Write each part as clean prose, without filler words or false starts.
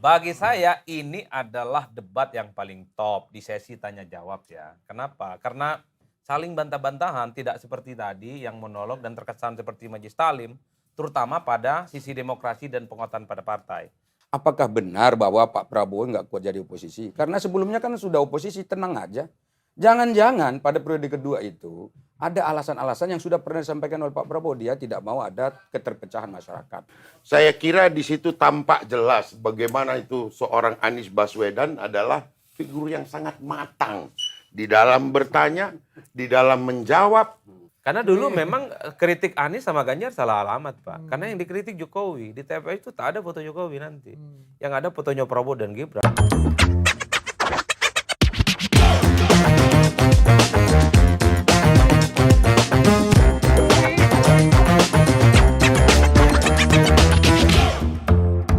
Bagi saya ini adalah debat yang paling top di sesi tanya jawab ya. Kenapa? Karena saling bantah-bantahan tidak seperti tadi yang monolog dan terkesan seperti Majelis Talim, terutama pada sisi demokrasi dan penguatan pada partai. Apakah benar bahwa Pak Prabowo nggak kuat jadi oposisi? Karena sebelumnya kan sudah oposisi, tenang aja. Jangan-jangan pada periode kedua itu ada alasan-alasan yang sudah pernah disampaikan oleh Pak Prabowo. Dia tidak mau ada keterpecahan masyarakat. Saya kira di situ tampak jelas bagaimana itu seorang Anies Baswedan adalah figur yang sangat matang di dalam bertanya, di dalam menjawab. Karena dulu memang kritik Anies sama Ganjar salah alamat, Pak. Karena yang dikritik Jokowi, di TPS itu tak ada foto Jokowi nanti. Yang ada fotonya Prabowo dan Gibran.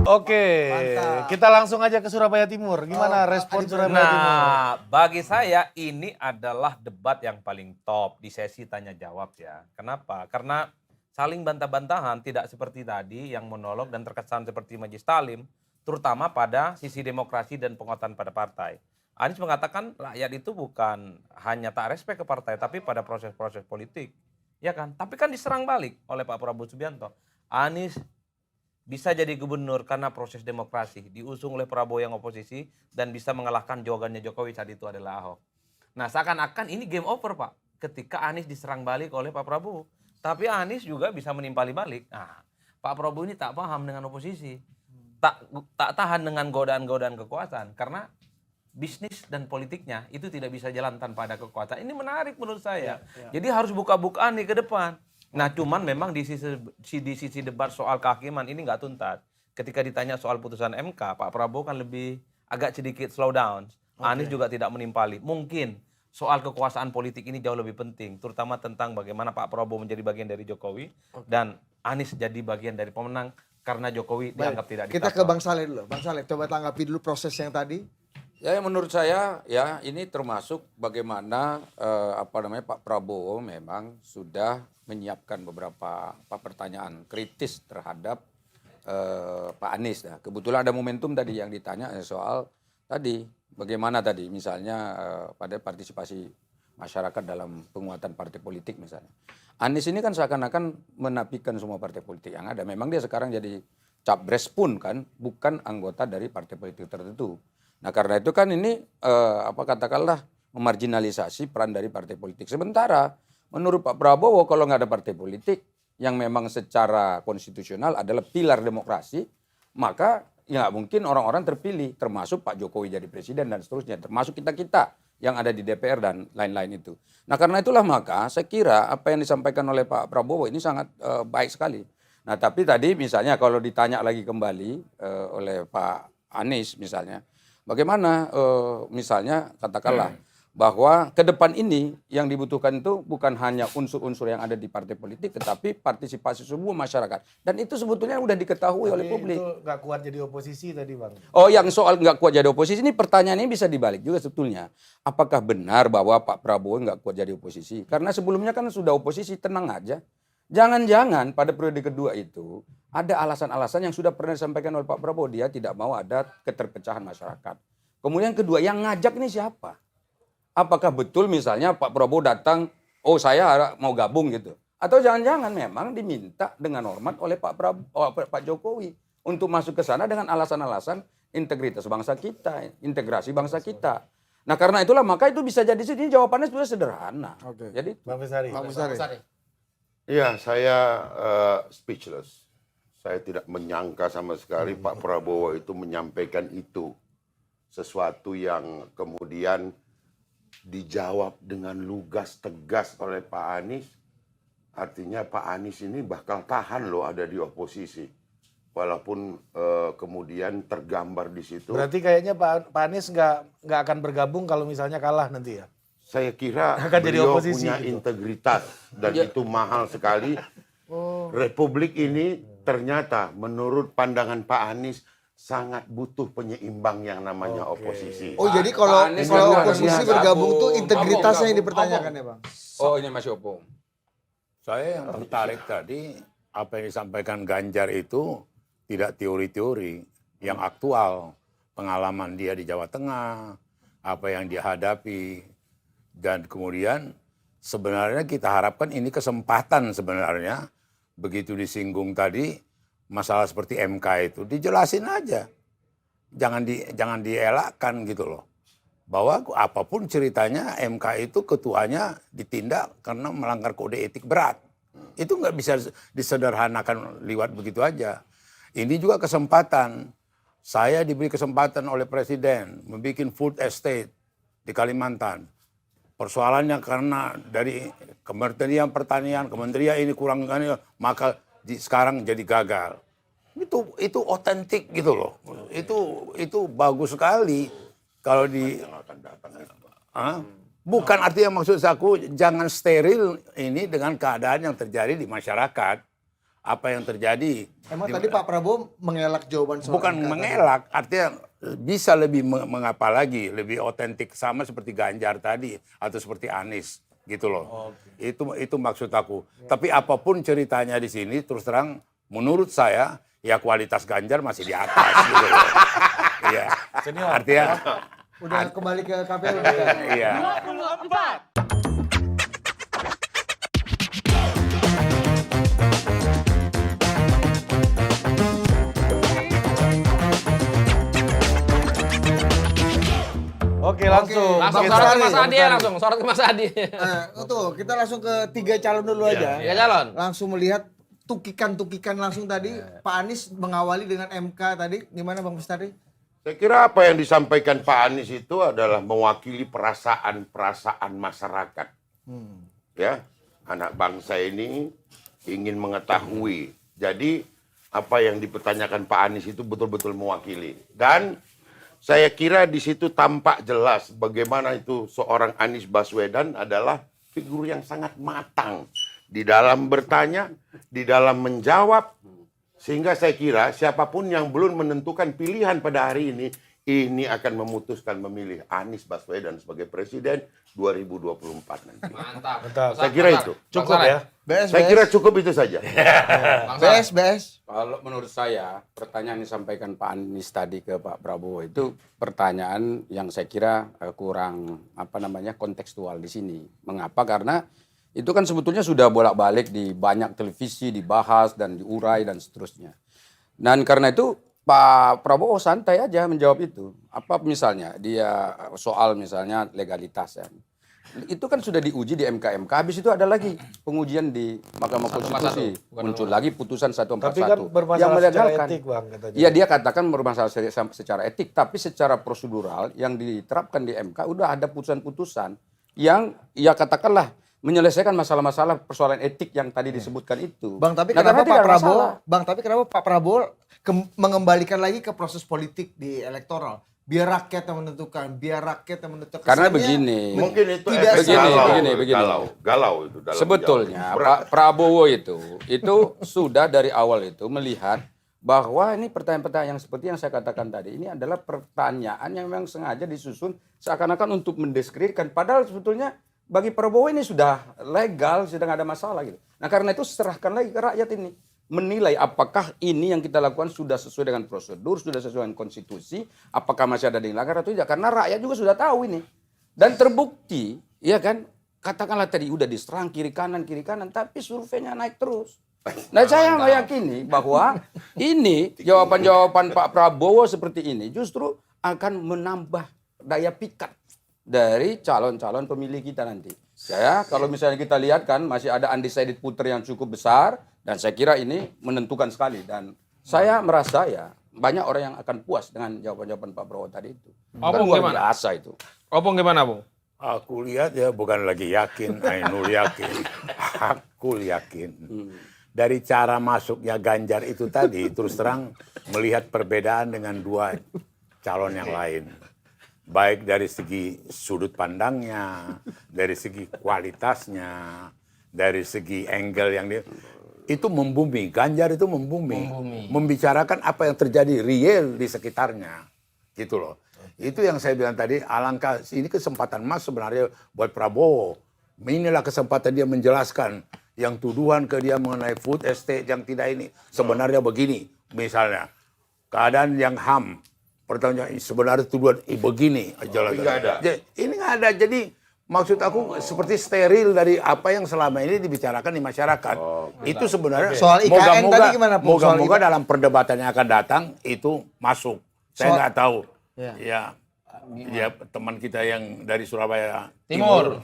Oke, kita langsung aja ke Surabaya Timur. Gimana respon Surabaya Timur? Nah, bagi saya ini adalah debat yang paling top di sesi tanya jawab ya. Kenapa? Karena saling bantah-bantahan tidak seperti tadi yang monolog dan terkesan seperti Majelis Talim, terutama pada sisi demokrasi dan penguatan pada partai. Anies mengatakan rakyat itu bukan hanya tak respect ke partai, tapi pada proses-proses politik. Ya kan? Tapi kan diserang balik oleh Pak Prabowo Subianto. Anies bisa jadi gubernur karena proses demokrasi, diusung oleh Prabowo yang oposisi dan bisa mengalahkan jawabannya Jokowi saat itu adalah Ahok. Nah, seakan-akan ini game over, Pak, ketika Anies diserang balik oleh Pak Prabowo. Tapi Anies juga bisa menimpali balik. Nah, Pak Prabowo ini tak paham dengan oposisi. Tak tahan dengan godaan-godaan kekuasaan karena bisnis dan politiknya itu tidak bisa jalan tanpa ada kekuasaan. Ini menarik menurut saya. Jadi harus buka-bukaan nih ke depan. Nah, cuman memang di sisi debat soal kehakiman ini nggak tuntas. Ketika ditanya soal putusan MK, Pak Prabowo kan lebih agak sedikit slow down. Anies juga tidak menimpali. Mungkin soal kekuasaan politik ini jauh lebih penting, terutama tentang bagaimana Pak Prabowo menjadi bagian dari Jokowi dan Anies jadi bagian dari pemenang karena Jokowi dianggap tidak diktator. Kita ke Bang Saleh dulu. Bang Saleh, coba tanggapi dulu proses yang tadi. Ya, menurut saya ya ini termasuk bagaimana Pak Prabowo memang sudah menyiapkan beberapa pertanyaan kritis terhadap Pak Anies. Nah, kebetulan ada momentum tadi yang ditanya soal tadi bagaimana tadi misalnya pada partisipasi masyarakat dalam penguatan partai politik misalnya. Anies ini kan seakan-akan menafikan semua partai politik yang ada. Memang dia sekarang jadi capres pun kan bukan anggota dari partai politik tertentu. Nah, karena itu kan ini katakanlah memarginalisasi peran dari partai politik. Sementara menurut Pak Prabowo kalau nggak ada partai politik yang memang secara konstitusional adalah pilar demokrasi, maka ya nggak mungkin orang-orang terpilih, termasuk Pak Jokowi jadi presiden dan seterusnya, termasuk kita-kita yang ada di DPR dan lain-lain itu. Nah, karena itulah maka saya kira apa yang disampaikan oleh Pak Prabowo ini sangat baik sekali. Nah, tapi tadi misalnya kalau ditanya lagi kembali oleh Pak Anies misalnya, bagaimana misalnya katakanlah bahwa ke depan ini yang dibutuhkan itu bukan hanya unsur-unsur yang ada di partai politik, tetapi partisipasi semua masyarakat. Dan itu sebetulnya sudah diketahui oleh publik. Itu nggak kuat jadi oposisi tadi, Bang. Oh, yang soal nggak kuat jadi oposisi ini pertanyaan ini bisa dibalik juga sebetulnya. Apakah benar bahwa Pak Prabowo nggak kuat jadi oposisi? Karena sebelumnya kan sudah oposisi, tenang aja. Jangan-jangan pada periode kedua itu ada alasan-alasan yang sudah pernah disampaikan oleh Pak Prabowo. Dia tidak mau ada keterpecahan masyarakat. Kemudian kedua, yang ngajak ini siapa? Apakah betul misalnya Pak Prabowo datang, oh saya mau gabung gitu. Atau jangan-jangan memang diminta dengan hormat oleh Pak Jokowi untuk masuk ke sana dengan alasan-alasan integritas bangsa kita, integrasi bangsa kita. Nah, karena itulah maka itu bisa jadi ini jawabannya sudah sederhana. Oke. Jadi Bang Besari. Bang Besari. Iya, saya speechless. Saya tidak menyangka sama sekali Pak Prabowo itu menyampaikan itu. Sesuatu yang kemudian dijawab dengan lugas, tegas oleh Pak Anies. Artinya Pak Anies ini bakal tahan loh ada di oposisi. Walaupun kemudian tergambar di situ. Berarti kayaknya Pak Anies nggak akan bergabung kalau misalnya kalah nanti ya? Saya kira Akan jadi beliau oposisi punya gitu. integritas dan itu mahal sekali. Republik ini ternyata menurut pandangan Pak Anies sangat butuh penyeimbang yang namanya oposisi. Oh, jadi kalau Anies kalau kan oposisi luar biasa. bergabung tuh Gabung. integritasnya yang Gabung. dipertanyakan ya, Bang? oh ini masih opung. Saya yang tertarik tadi apa yang disampaikan Ganjar itu tidak teori-teori. yang aktual, pengalaman dia di Jawa Tengah, apa yang dia hadapi, dan kemudian sebenarnya kita harapkan ini kesempatan sebenarnya, begitu disinggung tadi, masalah seperti MK itu dijelasin aja. Jangan dielakkan gitu loh. Bahwa apapun ceritanya MK itu ketuanya ditindak karena melanggar kode etik berat. Itu nggak bisa disederhanakan lewat begitu aja. Ini juga kesempatan. Saya diberi kesempatan oleh Presiden membuat food estate di Kalimantan. Persoalannya karena dari Kementerian Pertanian, Kementerian ini kurang, maka sekarang jadi gagal. Itu otentik gitu loh. Itu bagus sekali kalau bukan artinya maksud aku jangan steril ini dengan keadaan yang terjadi di masyarakat. Apa yang terjadi? Emang tadi Pak Prabowo mengelak jawaban soal Bukan MK tadi. mengelak, artinya bisa lebih mengapa lagi, lebih otentik sama seperti Ganjar tadi atau seperti Anies gitu loh. Itu maksud aku. Tapi apapun ceritanya di sini terus terang menurut saya ya kualitas Ganjar masih di atas gitu loh. Iya. Artinya Udah kembali ke KPU kan? iya. Oke, langsung. Langsung Kita- sorot Sorot ke Mas Bang Adi Sari. langsung, sorot ke Mas Adi. Itu kita langsung ke 3 calon dulu aja. Ya calon. Langsung melihat tukikan-tukikan langsung tadi. Pak Anies mengawali dengan MK tadi. Gimana Bang Bestari? Saya kira apa yang disampaikan Pak Anies itu adalah mewakili perasaan-perasaan masyarakat. Ya, anak bangsa ini ingin mengetahui. Jadi apa yang dipertanyakan Pak Anies itu betul-betul mewakili. Dan saya kira di situ tampak jelas bagaimana itu seorang Anies Baswedan adalah figur yang sangat matang di dalam bertanya, di dalam menjawab. Sehingga saya kira siapapun yang belum menentukan pilihan pada hari ini akan memutuskan memilih Anies Baswedan sebagai presiden 2024 nanti. Mantap. Saya kira itu. Cukup ya. BS, Saya kira cukup itu saja. BS. Kalau menurut saya, pertanyaan yang disampaikan Pak Anies tadi ke Pak Prabowo itu pertanyaan yang saya kira kurang kontekstual di sini. Mengapa? Karena itu kan sebetulnya sudah bolak-balik di banyak televisi dibahas dan diurai dan seterusnya. Dan karena itu Pak Prabowo santai aja menjawab itu. Apa misalnya dia soal misalnya legalitas ya. Itu kan sudah diuji di MK. Habis itu ada lagi pengujian di Mahkamah Konstitusi. Muncul lagi putusan 141 Tapi kan bermasalah secara etik, Bang, katanya. Iya, dia katakan bermasalah secara etik, tapi secara prosedural yang diterapkan di MK udah ada putusan-putusan yang ya katakanlah menyelesaikan masalah-masalah persoalan etik yang tadi disebutkan itu. Bang, tapi Nah, kenapa karena Pak tidak Prabowo? masalah. Bang, tapi kenapa Pak Prabowo mengembalikan lagi ke proses politik di elektoral? Biar rakyat yang menentukan, Karena Kesannya begini. Mungkin itu Tidak efek begini. galau itu dalam Sebetulnya jawab. Pak Prabowo itu sudah dari awal itu melihat bahwa ini pertanyaan-pertanyaan yang seperti yang saya katakan tadi ini adalah pertanyaan yang memang sengaja disusun seakan-akan untuk mendiskreditkan, padahal sebetulnya bagi Prabowo ini sudah legal, sudah nggak ada masalah gitu. Nah karena itu serahkan lagi ke rakyat ini menilai apakah ini yang kita lakukan sudah sesuai dengan prosedur, sudah sesuai dengan konstitusi, apakah masih ada yang dilanggar atau tidak. Karena rakyat juga sudah tahu ini. Dan terbukti, ya kan, katakanlah tadi udah diserang kiri kanan, tapi surveinya naik terus. Nah saya meyakini bahwa ini jawaban-jawaban Pak Prabowo seperti ini justru akan menambah daya pikat dari calon-calon pemilih kita nanti. Saya kalau misalnya kita lihat kan masih ada undecided voter yang cukup besar dan saya kira ini menentukan sekali dan saya merasa ya banyak orang yang akan puas dengan jawaban-jawaban Pak Prabowo tadi itu. Opung Luar gimana? biasa itu. Opung gimana, Bung? Aku lihat ya bukan lagi yakin, Ainul yakin, aku yakin. Dari cara masuknya Ganjar itu tadi, terus terang melihat perbedaan dengan dua calon yang lain. Baik dari segi sudut pandangnya, dari segi kualitasnya, dari segi angle yang dia... Itu membumi, Ganjar itu membumi. Membicarakan apa yang terjadi real di sekitarnya. Gitu loh. Itu yang saya bilang tadi, alangkah ini kesempatan emas sebenarnya buat Prabowo. Inilah kesempatan dia menjelaskan yang tuduhan ke dia mengenai food estate yang tidak ini. Sebenarnya begini, misalnya. keadaan yang HAM. Pertanyaan sebenarnya tuduhan begini jalan. Ini nggak ada. Jadi maksud aku seperti steril dari apa yang selama ini dibicarakan di masyarakat. Itu sebenarnya Soal IKN tadi gimana, Pung? Soal moga-moga dalam perdebatan yang akan datang itu masuk. Saya nggak tahu. Ya, teman kita yang dari Surabaya Timur.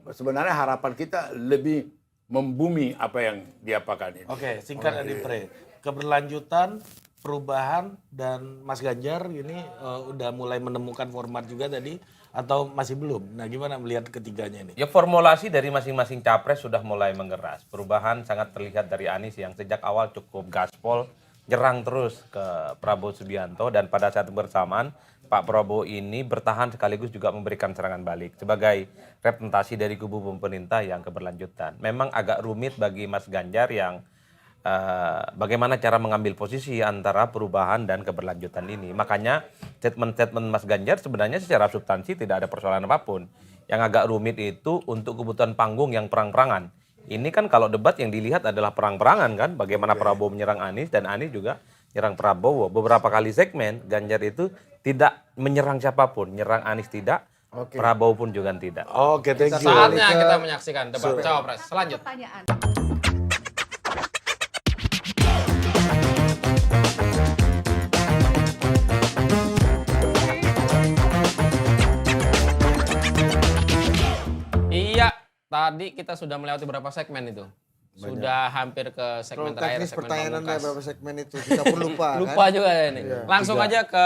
Sebenarnya harapan kita lebih membumi apa yang diapakan ini. Oke, singkat Adi Pre. Keberlanjutan, perubahan, dan Mas Ganjar ini udah mulai menemukan format juga tadi atau masih belum? Nah, gimana melihat ketiganya ini? Ya formulasi dari masing-masing capres sudah mulai mengeras. Perubahan sangat terlihat dari Anies yang sejak awal cukup gaspol, nyerang terus ke Prabowo Subianto, dan pada saat bersamaan Pak Prabowo ini bertahan sekaligus juga memberikan serangan balik sebagai representasi dari kubu pemerintah yang keberlanjutan. Memang agak rumit bagi Mas Ganjar yang bagaimana cara mengambil posisi antara perubahan dan keberlanjutan ini. Makanya statement-statement Mas Ganjar sebenarnya secara substansi tidak ada persoalan apapun. Yang agak rumit itu untuk kebutuhan panggung yang perang-perangan. Ini kan kalau debat yang dilihat adalah perang-perangan kan, bagaimana Prabowo menyerang Anies dan Anies juga nyerang Prabowo. Beberapa kali segmen Ganjar itu tidak menyerang siapapun, nyerang Anies tidak, Prabowo pun juga tidak. Oke, thank you. Saatnya kita menyaksikan debat cawapres selanjutnya. Pertanyaan. Iya, tadi kita sudah melewati beberapa segmen itu. Sudah hampir ke segmen Terlalu terakhir, teknis segmen pertanyaan Anda pamungkas. beberapa segmen itu. Kita pun lupa Lupa kan? juga ya ini. Langsung aja ke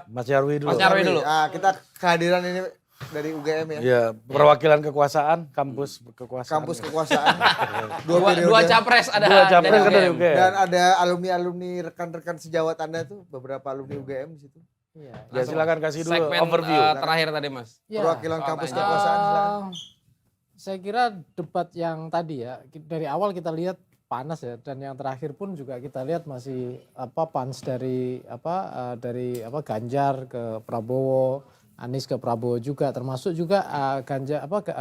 Mas Nyarwi dulu. Mas Nyarwi dulu. Kita kehadiran ini dari UGM ya. Ya, perwakilan kekuasaan, kampus kekuasaan. Kampus kekuasaan. dua periode. capres ada. Dua capres dari kan dari UGM. UGM. Dan ada alumni-alumni rekan-rekan sejawat Anda tuh, beberapa alumni UGM di situ. Ya, silakan kasih dulu Segmen overview. terakhir tadi Mas. Ya, Perwakilan soal kampus tanya. kekuasaan silakan. Saya kira debat yang tadi ya, dari awal kita lihat panas ya, dan yang terakhir pun juga kita lihat masih panas dari Ganjar ke Prabowo, Anies ke Prabowo juga, termasuk juga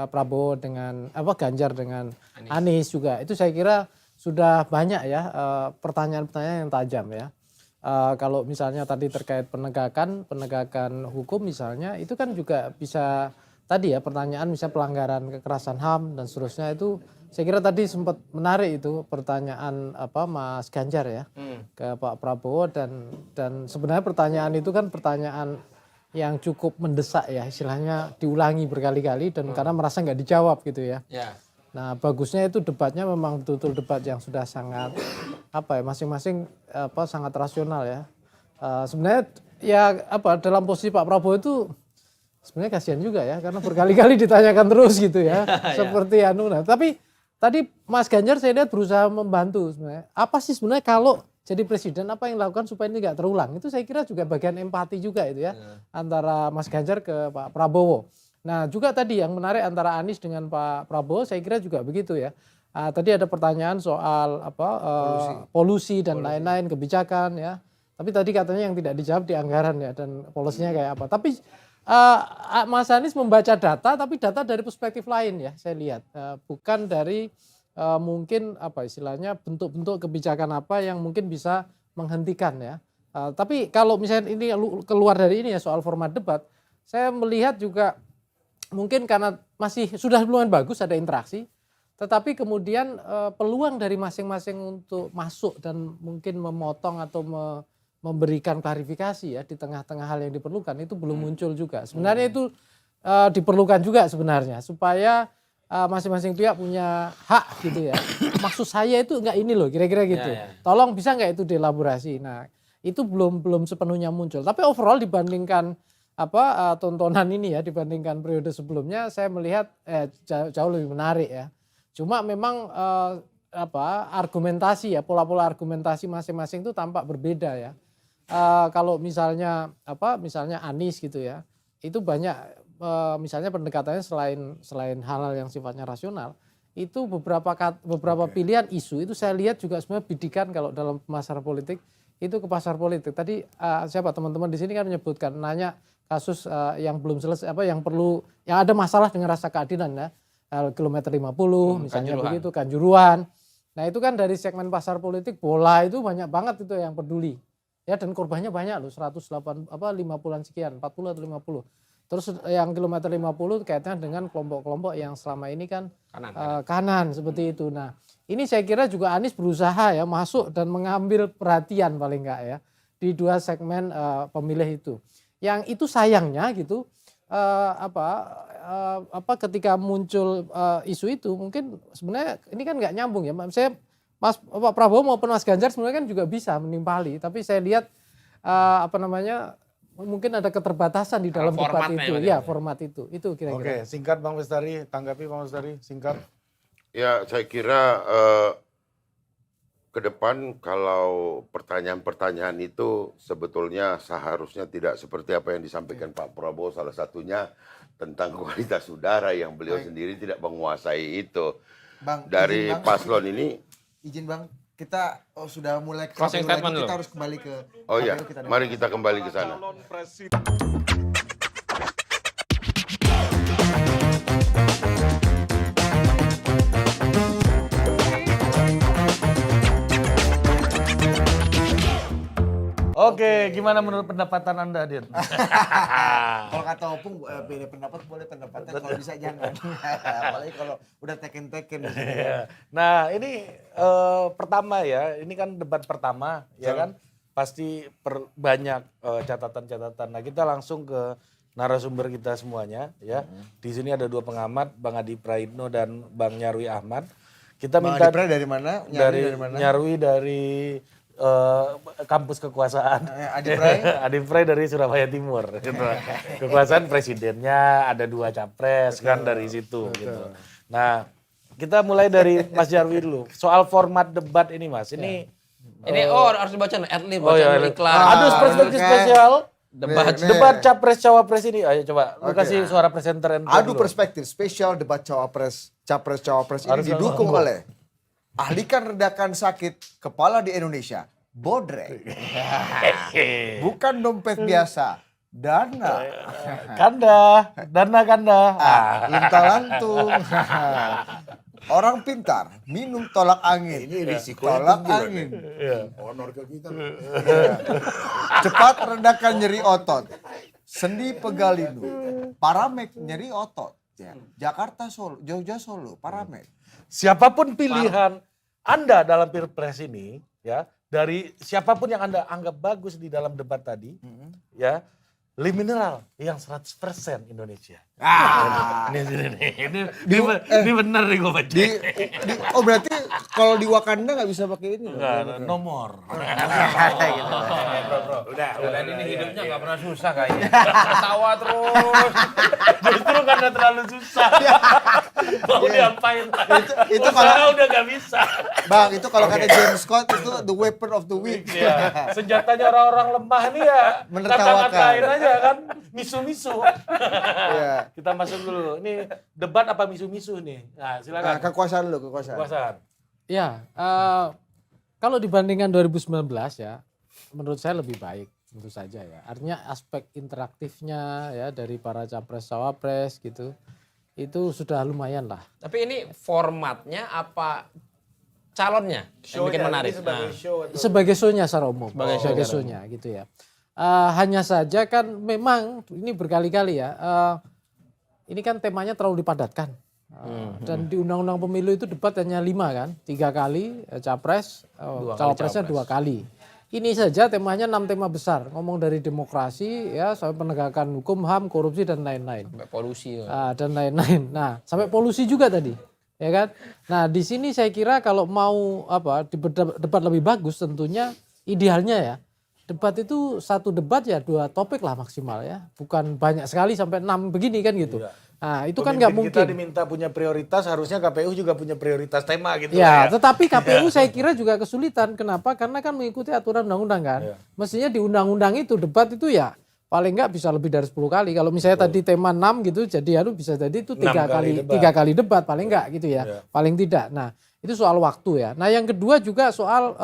Prabowo dengan Ganjar dengan Anies juga. Itu saya kira sudah banyak ya pertanyaan-pertanyaan yang tajam ya. Kalau misalnya tadi terkait penegakan hukum misalnya, itu kan juga bisa tadi ya pertanyaan misalnya pelanggaran kekerasan HAM dan seterusnya, itu saya kira tadi sempat menarik itu pertanyaan Mas Ganjar ya ke Pak Prabowo, dan sebenarnya pertanyaan itu kan pertanyaan yang cukup mendesak ya, istilahnya diulangi berkali-kali dan karena merasa nggak dijawab gitu ya. Ya. Nah, bagusnya itu debatnya memang betul-betul debat yang sudah sangat masing-masing sangat rasional ya. Sebenarnya ya dalam posisi Pak Prabowo itu sebenarnya kasihan juga ya, karena berkali-kali ditanyakan terus gitu ya. Seperti tapi tadi Mas Ganjar saya lihat berusaha membantu sebenarnya. Apa sih sebenarnya kalau jadi presiden apa yang dilakukan supaya ini nggak terulang? Itu saya kira juga bagian empati juga itu ya, antara Mas Ganjar ke Pak Prabowo. Nah, juga tadi yang menarik antara Anies dengan Pak Prabowo saya kira juga begitu ya. Tadi ada pertanyaan soal polusi dan lain-lain, kebijakan ya. Tapi tadi katanya yang tidak dijawab di anggaran ya, dan polisinya kayak apa. Tapi Mas Anies membaca data, tapi data dari perspektif lain ya saya lihat. Bukan dari mungkin istilahnya bentuk-bentuk kebijakan apa yang mungkin bisa menghentikan ya. Tapi kalau misalnya ini keluar dari ini ya soal format debat, saya melihat juga mungkin karena masih sudah lumayan bagus ada interaksi, tetapi kemudian peluang dari masing-masing untuk masuk dan mungkin memotong atau memberikan klarifikasi ya di tengah-tengah hal yang diperlukan itu belum muncul juga. Sebenarnya itu diperlukan juga sebenarnya supaya masing-masing pihak punya hak gitu ya. Maksud saya itu enggak ini loh, kira-kira gitu. Tolong bisa enggak itu dielaborasi. Nah, itu belum sepenuhnya muncul. Tapi overall dibandingkan tontonan ini ya, dibandingkan periode sebelumnya, saya melihat jauh lebih menarik ya. Cuma memang argumentasi ya, pola-pola argumentasi masing-masing itu tampak berbeda ya. Kalau misalnya Anies gitu ya, itu banyak misalnya pendekatannya selain hal-hal yang sifatnya rasional, itu beberapa pilihan isu itu saya lihat juga sebenarnya bidikan kalau dalam pemasaran politik itu ke pasar politik. Tadi siapa teman-teman di sini kan menyebutkan nanya kasus yang belum selesai yang ada masalah dengan rasa keadilan ya. Kilometer 50 misalnya Kanjuruhan. begitu, Kanjuruhan. Nah, itu kan dari segmen pasar politik bola itu banyak banget itu yang peduli. ya dan korbannya banyak loh 50-an sekian 40 atau 50. Terus yang kilometer 50 kaitannya dengan kelompok-kelompok yang selama ini kan kanan seperti itu. Nah, ini saya kira juga Anies berusaha ya masuk dan mengambil perhatian paling enggak ya di dua segmen pemilih itu. Yang itu sayangnya gitu ketika muncul isu itu mungkin sebenarnya ini kan nggak nyambung ya. Saya Pak Prabowo maupun Mas Ganjar sebenarnya kan juga bisa menimpali, tapi saya lihat mungkin ada keterbatasan di dalam debat itu. Ya, format itu. Itu kira-kira. Oke, singkat Bang Bestari, tanggapi Bang Bestari, singkat. Ya, saya kira ke depan kalau pertanyaan-pertanyaan itu sebetulnya seharusnya tidak seperti apa yang disampaikan Pak Prabowo, salah satunya tentang kualitas udara yang beliau sendiri tidak menguasai itu. Bang, Dari izin, Bang. paslon ini, Izin Bang, kita sudah mulai ke Closing KPU lagi, statement kita dulu. harus kembali ke oh ya, KPU, kita dengar. mari kita kembali ke sana. Oke, gimana menurut pendapatan Anda, Din? Kalau kata Opung, beda pendapat boleh, pendapatnya kalau bisa jangan. Apalagi kalau udah teken-teken. Nah, ini pertama ya, ini kan debat pertama, ya kan? Pasti banyak catatan-catatan. Nah, kita langsung ke narasumber kita semuanya, ya. Di sini ada dua pengamat, Bang Adi Praitno dan Bang Nyarwi Ahmad. Kita Bang minta Adi Pray dari mana? dari mana? Nyarwi dari kampus kekuasaan. Adi Pray? Adi Pray dari Surabaya Timur. Gitu. Kekuasaan presidennya ada 2 capres kan dari situ. Gitu. Nah, kita mulai dari Mas Nyarwi dulu. Soal format debat ini Mas, ini harus dibaca adlib, baca iklan. Aduh, perspektif spesial. Debat Capres Cawapres ini. Ayo coba lu kasih suara presenter NPR Adu dulu. perspektif spesial debat Capres-Cawapres ini Harus didukung oleh ahlikan redakan sakit kepala di Indonesia, Bodrek. Bukan dompet biasa, Dana. Dana kanda. Luntalantung. Orang pintar minum tolak angin. Ini risiko Tolak tinggi loh, angin. honor ke kita. Cepat redakan nyeri otot. Sendi pegalinu. Paramek nyeri otot. Ya. Jakarta Solo, Jogja Solo, Paramek. Siapapun pilihan Anda dalam Pilpres ini, ya, dari siapapun yang Anda anggap bagus di dalam debat tadi, ya, Limineral yang 100% Indonesia. Ini benar nih gue baca. Oh berarti kalau di Wakanda nggak bisa pakai ini? Nomor. Udah ini hidupnya nggak pernah susah kayaknya. Ketawa terus. Justru karena terlalu susah. Mau diapain? Itu kalau udah gak bisa. Bang, itu kalau kata James Scott itu the weapon of the weak. Ya, senjatanya orang-orang lemah nih ya. Menertawakan. Kata-katain aja kan. Misu-misu. Iya. Kita masuk dulu. Ini debat apa misu-misu nih? Nah, silakan. Nah, kekuasaan dulu, kekuasaan. Kekuasaan. Ya, kalau dibandingkan 2019 ya, menurut saya lebih baik tentu saja ya. Artinya aspek interaktifnya ya dari para capres cawapres gitu, itu sudah lumayan lah. Tapi ini formatnya apa calonnya yang bikin menarik? Sebagai show-nya secara umum, sebagai show-nya gitu ya. Hanya saja kan memang ini berkali-kali ya, ini kan temanya terlalu dipadatkan. Dan di Undang-Undang Pemilu itu debat hanya 5 kan, 3 kali capres, cawapresnya 2 kali. Ini saja temanya 6 tema besar, ngomong dari demokrasi ya sampai penegakan hukum, HAM, korupsi dan lain-lain. Sampai polusi. Dan lain-lain. Nah, sampai polusi juga tadi, ya kan? Nah, di sini saya kira kalau mau debat lebih bagus tentunya idealnya ya. Debat itu satu debat ya 2 topik lah maksimal ya. Bukan banyak sekali sampai 6 begini kan gitu. Nah, itu kan nggak mungkin. Kita diminta punya prioritas, harusnya KPU juga punya prioritas tema gitu. Ya, tetapi KPU saya kira juga kesulitan. Kenapa? Karena kan mengikuti aturan undang-undang kan. Mestinya di undang-undang itu debat itu ya paling nggak bisa lebih dari 10 kali. Kalau misalnya tadi tema 6 gitu, jadi bisa jadi itu 3 kali debat paling nggak gitu ya. Paling tidak. Nah, itu soal waktu ya. Nah, yang kedua juga soal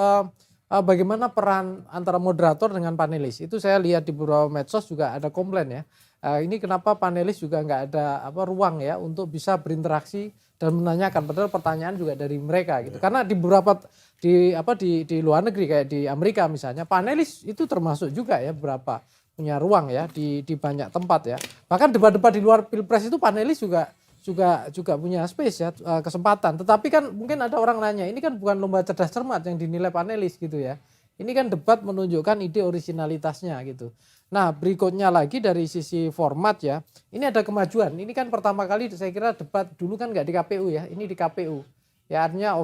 bagaimana peran antara moderator dengan panelis. Itu saya lihat di beberapa medsos juga ada komplain ya. Ini kenapa panelis juga nggak ada ruang ya untuk bisa berinteraksi dan menanyakan, padahal pertanyaan juga dari mereka gitu. Karena di beberapa di luar negeri kayak di Amerika misalnya, panelis itu termasuk juga ya beberapa punya ruang ya di banyak tempat ya. Bahkan debat-debat di luar Pilpres itu panelis juga punya space ya, kesempatan. Tetapi kan mungkin ada orang nanya, ini kan bukan lomba cerdas cermat yang dinilai panelis gitu ya. Ini kan debat menunjukkan ide originalitasnya gitu. Nah, berikutnya lagi dari sisi format ya, ini ada kemajuan. Ini kan pertama kali saya kira debat dulu kan nggak di KPU ya, ini di KPU. Ya artinya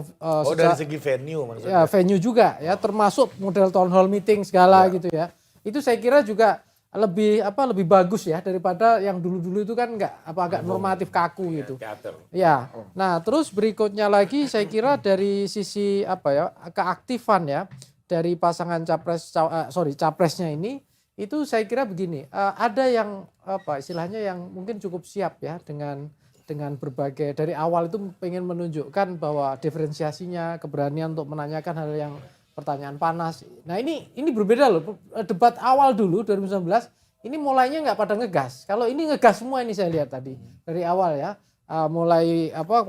dari segi venue maksudnya. ya venue juga ya, termasuk model town hall meeting segala gitu ya. Itu saya kira juga lebih bagus ya daripada yang dulu-dulu itu kan agak normatif kaku gitu. Ya. Nah, terus berikutnya lagi saya kira dari sisi keaktifan ya dari pasangan capresnya ini, itu saya kira begini, ada yang istilahnya yang mungkin cukup siap ya dengan berbagai dari awal itu pengen menunjukkan bahwa diferensiasinya, keberanian untuk menanyakan hal yang pertanyaan panas. Nah ini berbeda loh, debat awal dulu 2019 ini mulainya nggak pada ngegas. Kalau ini ngegas semua ini saya lihat tadi dari awal ya, mulai 01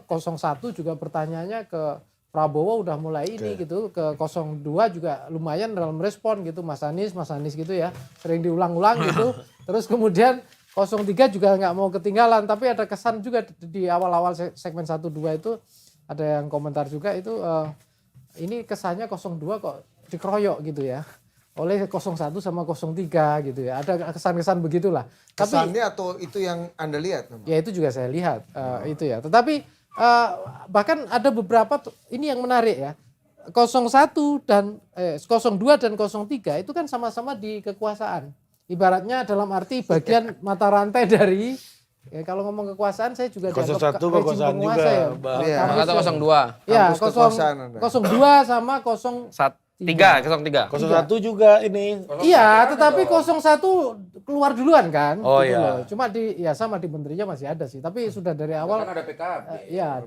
juga pertanyaannya ke Prabowo udah mulai ini gitu, ke 02 juga lumayan dalam respon gitu, Mas Anies gitu ya, sering diulang-ulang gitu. Terus kemudian 03 juga nggak mau ketinggalan, tapi ada kesan juga di awal-awal segmen 1-2 itu ada yang komentar juga itu ini kesannya 02 kok dikeroyok gitu ya oleh 01 sama 03 gitu ya, ada kesan-kesan begitulah. Kesannya atau itu yang Anda lihat? Ya itu juga saya lihat itu ya, tetapi bahkan ada beberapa ini yang menarik ya, 01 dan 02 dan 03 itu kan sama-sama di kekuasaan. Ibaratnya dalam arti bagian mata rantai dari kalau ngomong kekuasaan saya juga 01 kekuasaan juga, ya. Kata 02. Ya, Kampus kekuasaan Anda. 02 sama 03. 01 juga ini. Iya, tetapi 01 keluar duluan kan. Oh gitu iya. loh. Cuma sama di menterinya masih ada sih, tapi sudah dari awal. Kan ada PKB.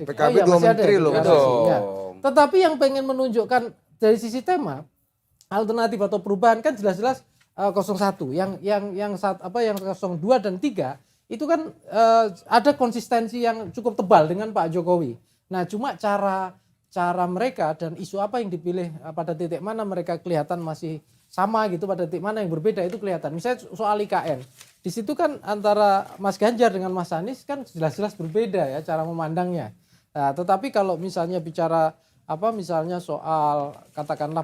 PKB 2 menteri loh. Ya. Tetapi yang pengen menunjukkan dari sisi tema alternatif atau perubahan kan jelas-jelas 01 yang 02 dan 3 itu kan ada konsistensi yang cukup tebal dengan Pak Jokowi. Nah, cuma cara mereka dan isu apa yang dipilih pada titik mana mereka kelihatan masih sama gitu, pada titik mana yang berbeda itu kelihatan. Misalnya soal IKN. Di situ kan antara Mas Ganjar dengan Mas Anies kan jelas-jelas berbeda ya cara memandangnya. Nah, tetapi kalau misalnya bicara misalnya soal katakanlah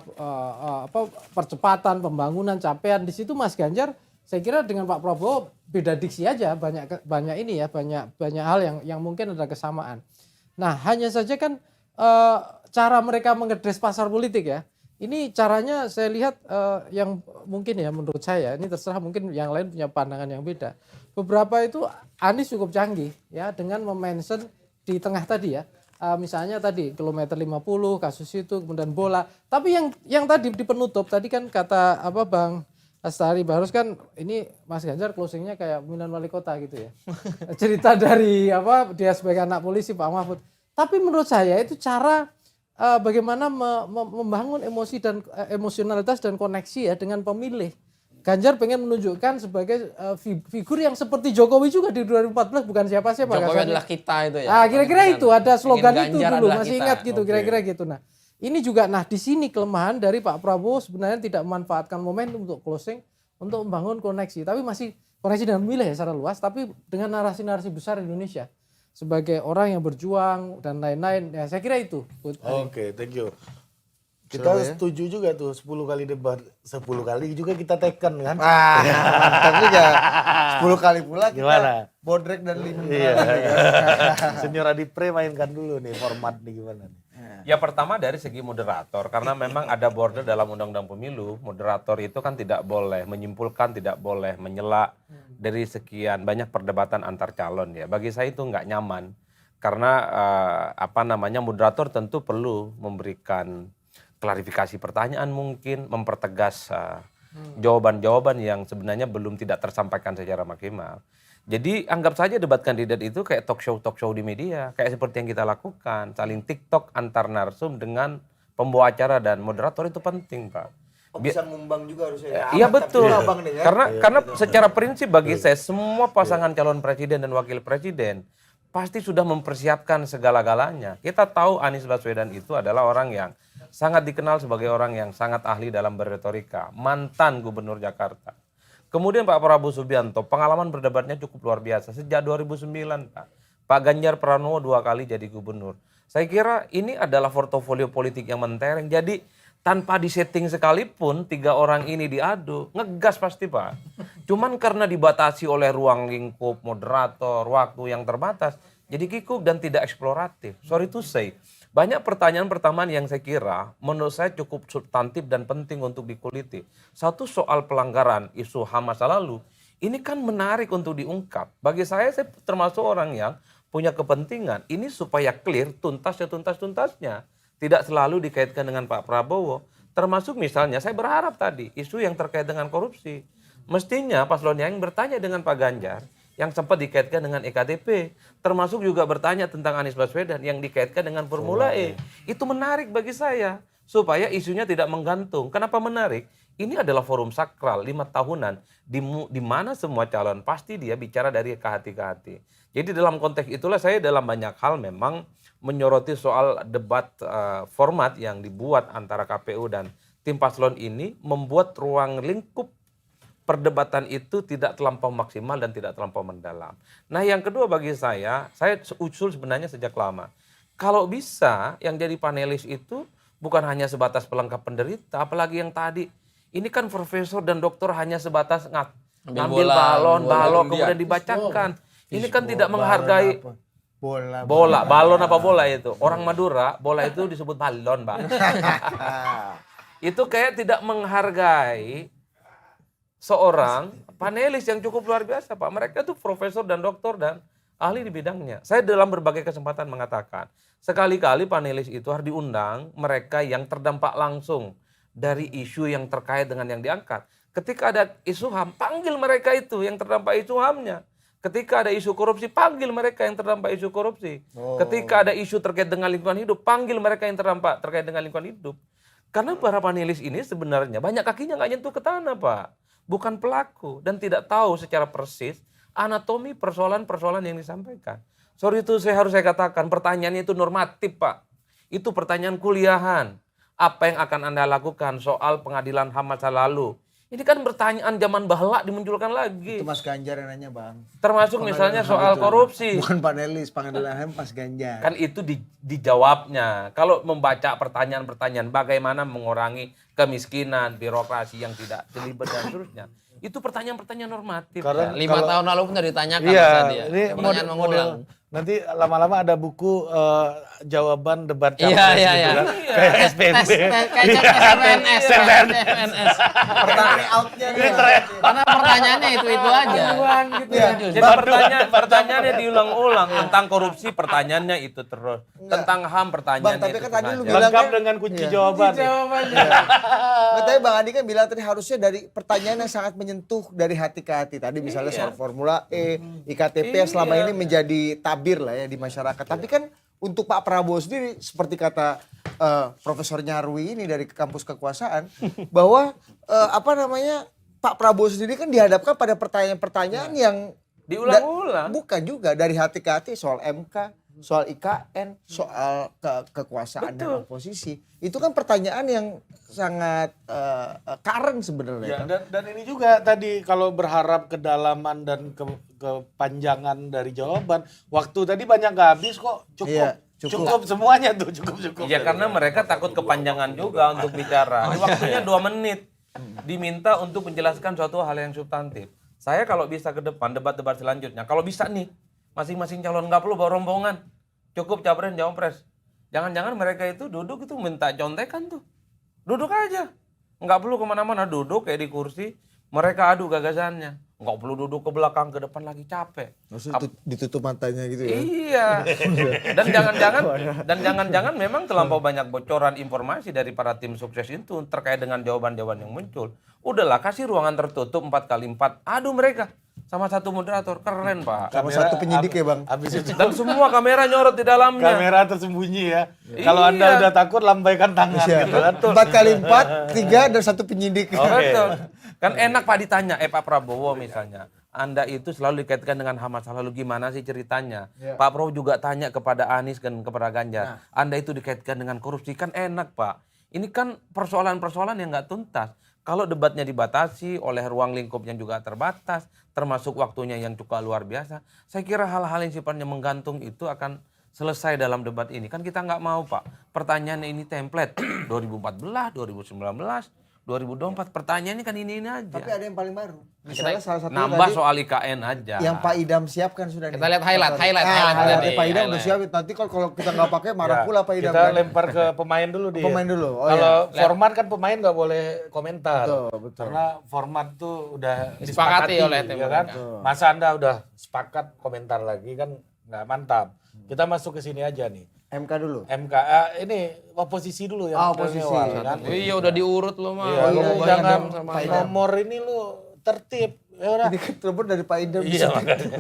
percepatan pembangunan capaian, di situ Mas Ganjar saya kira dengan Pak Prabowo beda diksi aja, banyak ini ya, banyak hal yang mungkin ada kesamaan. Nah, hanya saja kan cara mereka mengedres pasar politik ya. Ini caranya saya lihat yang mungkin ya menurut saya, ini terserah mungkin yang lain punya pandangan yang beda. Beberapa itu Anies cukup canggih ya dengan memention di tengah tadi ya. Misalnya tadi kilometer 50 kasus itu, kemudian bola. Tapi yang tadi di penutup tadi kan kata Bang Astari Barus kan ini Mas Ganjar closingnya kayak pemilihan wali kota gitu ya. Cerita dari dia sebagai anak polisi Pak Mahfud. Tapi menurut saya itu cara bagaimana membangun emosi dan emosionalitas dan koneksi ya dengan pemilih. Ganjar pengen menunjukkan sebagai figur yang seperti Jokowi juga di 2014 bukan siapa-siapa. Jokowi adalah kita itu ya. Kira-kira itu ada slogan itu Ganjar dulu adalah masih kita. ingat gitu kira-kira gitu. Nah ini juga di sini kelemahan dari Pak Prabowo sebenarnya tidak memanfaatkan momentum untuk closing untuk membangun koneksi, tapi masih koneksi dengan pemilih ya secara luas, tapi dengan narasi-narasi besar Indonesia sebagai orang yang berjuang dan lain-lain. Ya saya kira itu. Oke, thank you. Kita setuju juga tuh 10 kali debat, 10 kali juga kita teken kan. Mantap juga. 10 kali pula kita Gimana? Bodrek dan Lini. Iya. Senior Adipre mainkan dulu nih format nih gimana nih. Ya pertama dari segi moderator, karena memang ada border dalam undang-undang pemilu, moderator itu kan tidak boleh menyimpulkan, tidak boleh menyela dari sekian banyak perdebatan antar calon ya. Bagi saya itu nggak nyaman, karena moderator tentu perlu memberikan klarifikasi pertanyaan mungkin, mempertegas jawaban-jawaban yang sebenarnya belum tidak tersampaikan secara maksimal. Jadi anggap saja debat kandidat itu kayak talk show di media, kayak seperti yang kita lakukan, saling TikTok antar narsum dengan pembawa acara dan moderator itu penting, Pak. Bisa ngumbang juga harusnya. Iya betul. Abang nih, ya. Karena secara prinsip bagi saya semua pasangan calon presiden dan wakil presiden pasti sudah mempersiapkan segala-galanya. Kita tahu Anies Baswedan itu adalah orang yang sangat dikenal sebagai orang yang sangat ahli dalam berretorika, mantan gubernur Jakarta. Kemudian Pak Prabowo Subianto, pengalaman berdebatnya cukup luar biasa. Sejak 2009, Pak. Pak Ganjar Pranowo 2 kali jadi gubernur. Saya kira ini adalah portofolio politik yang mentereng. Jadi tanpa disetting sekalipun 3 orang ini diadu, ngegas pasti Pak. Cuman karena dibatasi oleh ruang lingkup, moderator, waktu yang terbatas, jadi kikuk dan tidak eksploratif. Sorry to say. Banyak pertanyaan-pertanyaan yang saya kira menurut saya cukup substantif dan penting untuk dikuliti. Satu soal pelanggaran isu HAM masa lalu, ini kan menarik untuk diungkap. Bagi saya termasuk orang yang punya kepentingan ini supaya clear, tuntas ya tuntas-tuntasnya. Tidak selalu dikaitkan dengan Pak Prabowo. Termasuk misalnya saya berharap tadi isu yang terkait dengan korupsi. Mestinya paslon yang bertanya dengan Pak Ganjar yang sempat dikaitkan dengan EKTP. Termasuk juga bertanya tentang Anies Baswedan yang dikaitkan dengan Formula E. Itu menarik bagi saya. Supaya isunya tidak menggantung. Kenapa menarik? Ini adalah forum sakral 5 tahunan. Di mana semua calon pasti dia bicara dari ke hati ke hati. Jadi dalam konteks itulah saya dalam banyak hal memang menyoroti soal debat format yang dibuat antara KPU dan tim paslon ini membuat ruang lingkup perdebatan itu tidak terlampau maksimal dan tidak terlampau mendalam. Nah yang kedua bagi saya usul sebenarnya sejak lama. Kalau bisa yang jadi panelis itu bukan hanya sebatas pelengkap penderita, apalagi yang tadi. Ini kan profesor dan doktor hanya sebatas ngambil balon kemudian dibacakan. Ini kan tidak menghargai balon apa bola itu. Orang Madura, bola itu disebut balon, Pak. Itu kayak tidak menghargai seorang panelis yang cukup luar biasa, Pak. Mereka tuh profesor dan doktor dan ahli di bidangnya. Saya dalam berbagai kesempatan mengatakan, sekali-kali panelis itu harus diundang mereka yang terdampak langsung dari isu yang terkait dengan yang diangkat. Ketika ada isu HAM, panggil mereka itu yang terdampak isu HAM-nya. Ketika ada isu korupsi, panggil mereka yang terdampak isu korupsi. Ketika ada isu terkait dengan lingkungan hidup, panggil mereka yang terdampak terkait dengan lingkungan hidup. Karena para panelis ini sebenarnya banyak kakinya nggak nyentuh ke tanah, Pak. Bukan pelaku dan tidak tahu secara persis anatomi persoalan-persoalan yang disampaikan. Sorry itu saya katakan, pertanyaannya itu normatif, Pak. Itu pertanyaan kuliahan. Apa yang akan Anda lakukan soal pengadilan HAM masa lalu? Ini kan pertanyaan zaman bahla dimunculkan lagi. Itu Mas Ganjar yang nanya, Bang. Termasuk misalnya soal korupsi. Bukan panelis, pengadilan HAM Mas Ganjar. Kan itu dijawabnya. Kalau membaca pertanyaan-pertanyaan bagaimana mengurangi kemiskinan, birokrasi yang tidak terlibat dan seterusnya. Itu pertanyaan-pertanyaan normatif. Karena 5 tahun lalu pun sudah ditanyakan iya, tadi ya. ini Pertanyaan mengulang. nanti lama-lama ada buku jawaban debat Iya, capres iya, gitu iya. kan. Kayak SPB. Kayak CPNS. CPNS. Pertanyaan outnya nih. Karena pertanyaannya itu aja. Jadi pertanyaannya diulang-ulang. Tentang korupsi pertanyaannya itu terus. Tentang HAM pertanyaannya Bang, tapi itu kan tadi lu saja. bilang Lengkap kan- dengan kunci Iya. jawaban. Katanya Bang Andi kan bilang tadi harusnya dari pertanyaan yang sangat menyentuh dari hati ke hati. Tadi misalnya soal Formula E, IKTP yang selama ini menjadi tabir lah ya di masyarakat. Tapi kan untuk Pak Prabowo sendiri seperti kata Profesor Nyarwi ini dari kampus kekuasaan bahwa Pak Prabowo sendiri kan dihadapkan pada pertanyaan-pertanyaan yang Diulang-ulang. bukan juga dari hati ke hati soal MK, soal IKN, soal kekuasaan dan oposisi. Itu kan pertanyaan yang sangat current sebenarnya. Ya, dan ini juga tadi kalau berharap kedalaman dan kepanjangan dari jawaban, waktu tadi banyak nggak habis kok, cukup. Iya, Cukup semuanya tuh, cukup. Ya karena mereka takut kepanjangan juga untuk bicara. Waktunya 2 menit. Diminta untuk menjelaskan suatu hal yang substantif. Saya kalau bisa ke depan debat-debat selanjutnya, kalau bisa nih, masing-masing calon nggak perlu bawa rombongan. Cukup capres, jawabres. Jangan-jangan mereka itu duduk itu minta contekan tuh. Duduk aja. Nggak perlu kemana-mana, duduk kayak di kursi. Mereka adu gagasannya. Nggak perlu duduk ke belakang, ke depan lagi capek. Maksudnya ditutup matanya gitu ya. Iya. Dan jangan-jangan memang terlampau banyak bocoran informasi dari para tim sukses itu terkait dengan jawaban-jawaban yang muncul. Udahlah kasih ruangan tertutup 4x4. Adu mereka sama satu moderator. Keren, Pak. Sama satu penyidik ya, Bang. Habis itu Dan semua kamera nyorot di dalamnya. kamera tersembunyi ya. Kalau Anda udah takut lambaikan tangan gitu kan. 4x4, 3 dan 1 penyidik. Betul. Kan enak Pak ditanya, Pak Prabowo misalnya. Anda itu selalu dikaitkan dengan masalah lalu gimana sih ceritanya. Ya. Pak Prabowo juga tanya kepada Anies dan kepada Ganjar. Anda itu dikaitkan dengan korupsi, kan enak Pak. Ini kan persoalan-persoalan yang nggak tuntas. Kalau debatnya dibatasi oleh ruang lingkup yang juga terbatas, termasuk waktunya yang cukup luar biasa, saya kira hal-hal yang sifatnya menggantung itu akan selesai dalam debat ini. Kan kita nggak mau Pak, pertanyaan ini template 2014, 2019, 2024, pertanyaannya kan ini aja. Tapi ada yang paling baru. Misalnya salah satu Nambah tadi soal IKN aja. yang Pak Idam siapkan sudah. Kita lihat highlight highlight tadi, Pak Idam udah highlight. siap. Nanti kalau kita nggak pakai marah pula Pak Idam. Kita kan? lempar ke pemain dulu dia. Pemain dulu. Oh, Kalau iya. format kan pemain nggak boleh komentar. Betul. Karena format tuh udah Disepakati oleh tim ya kan. mereka. Masa Anda udah sepakat komentar lagi kan nggak mantap. Kita masuk ke sini aja nih. MK dulu. MK ini oposisi dulu ya. Oposisi. Kan? Iya udah diurut lo mah. Iya, Lu lu mau jangan bayangin sama nomor ini lu tertib. Ya udah. Ini kan telepon dari Pak Idam. Iya makanya.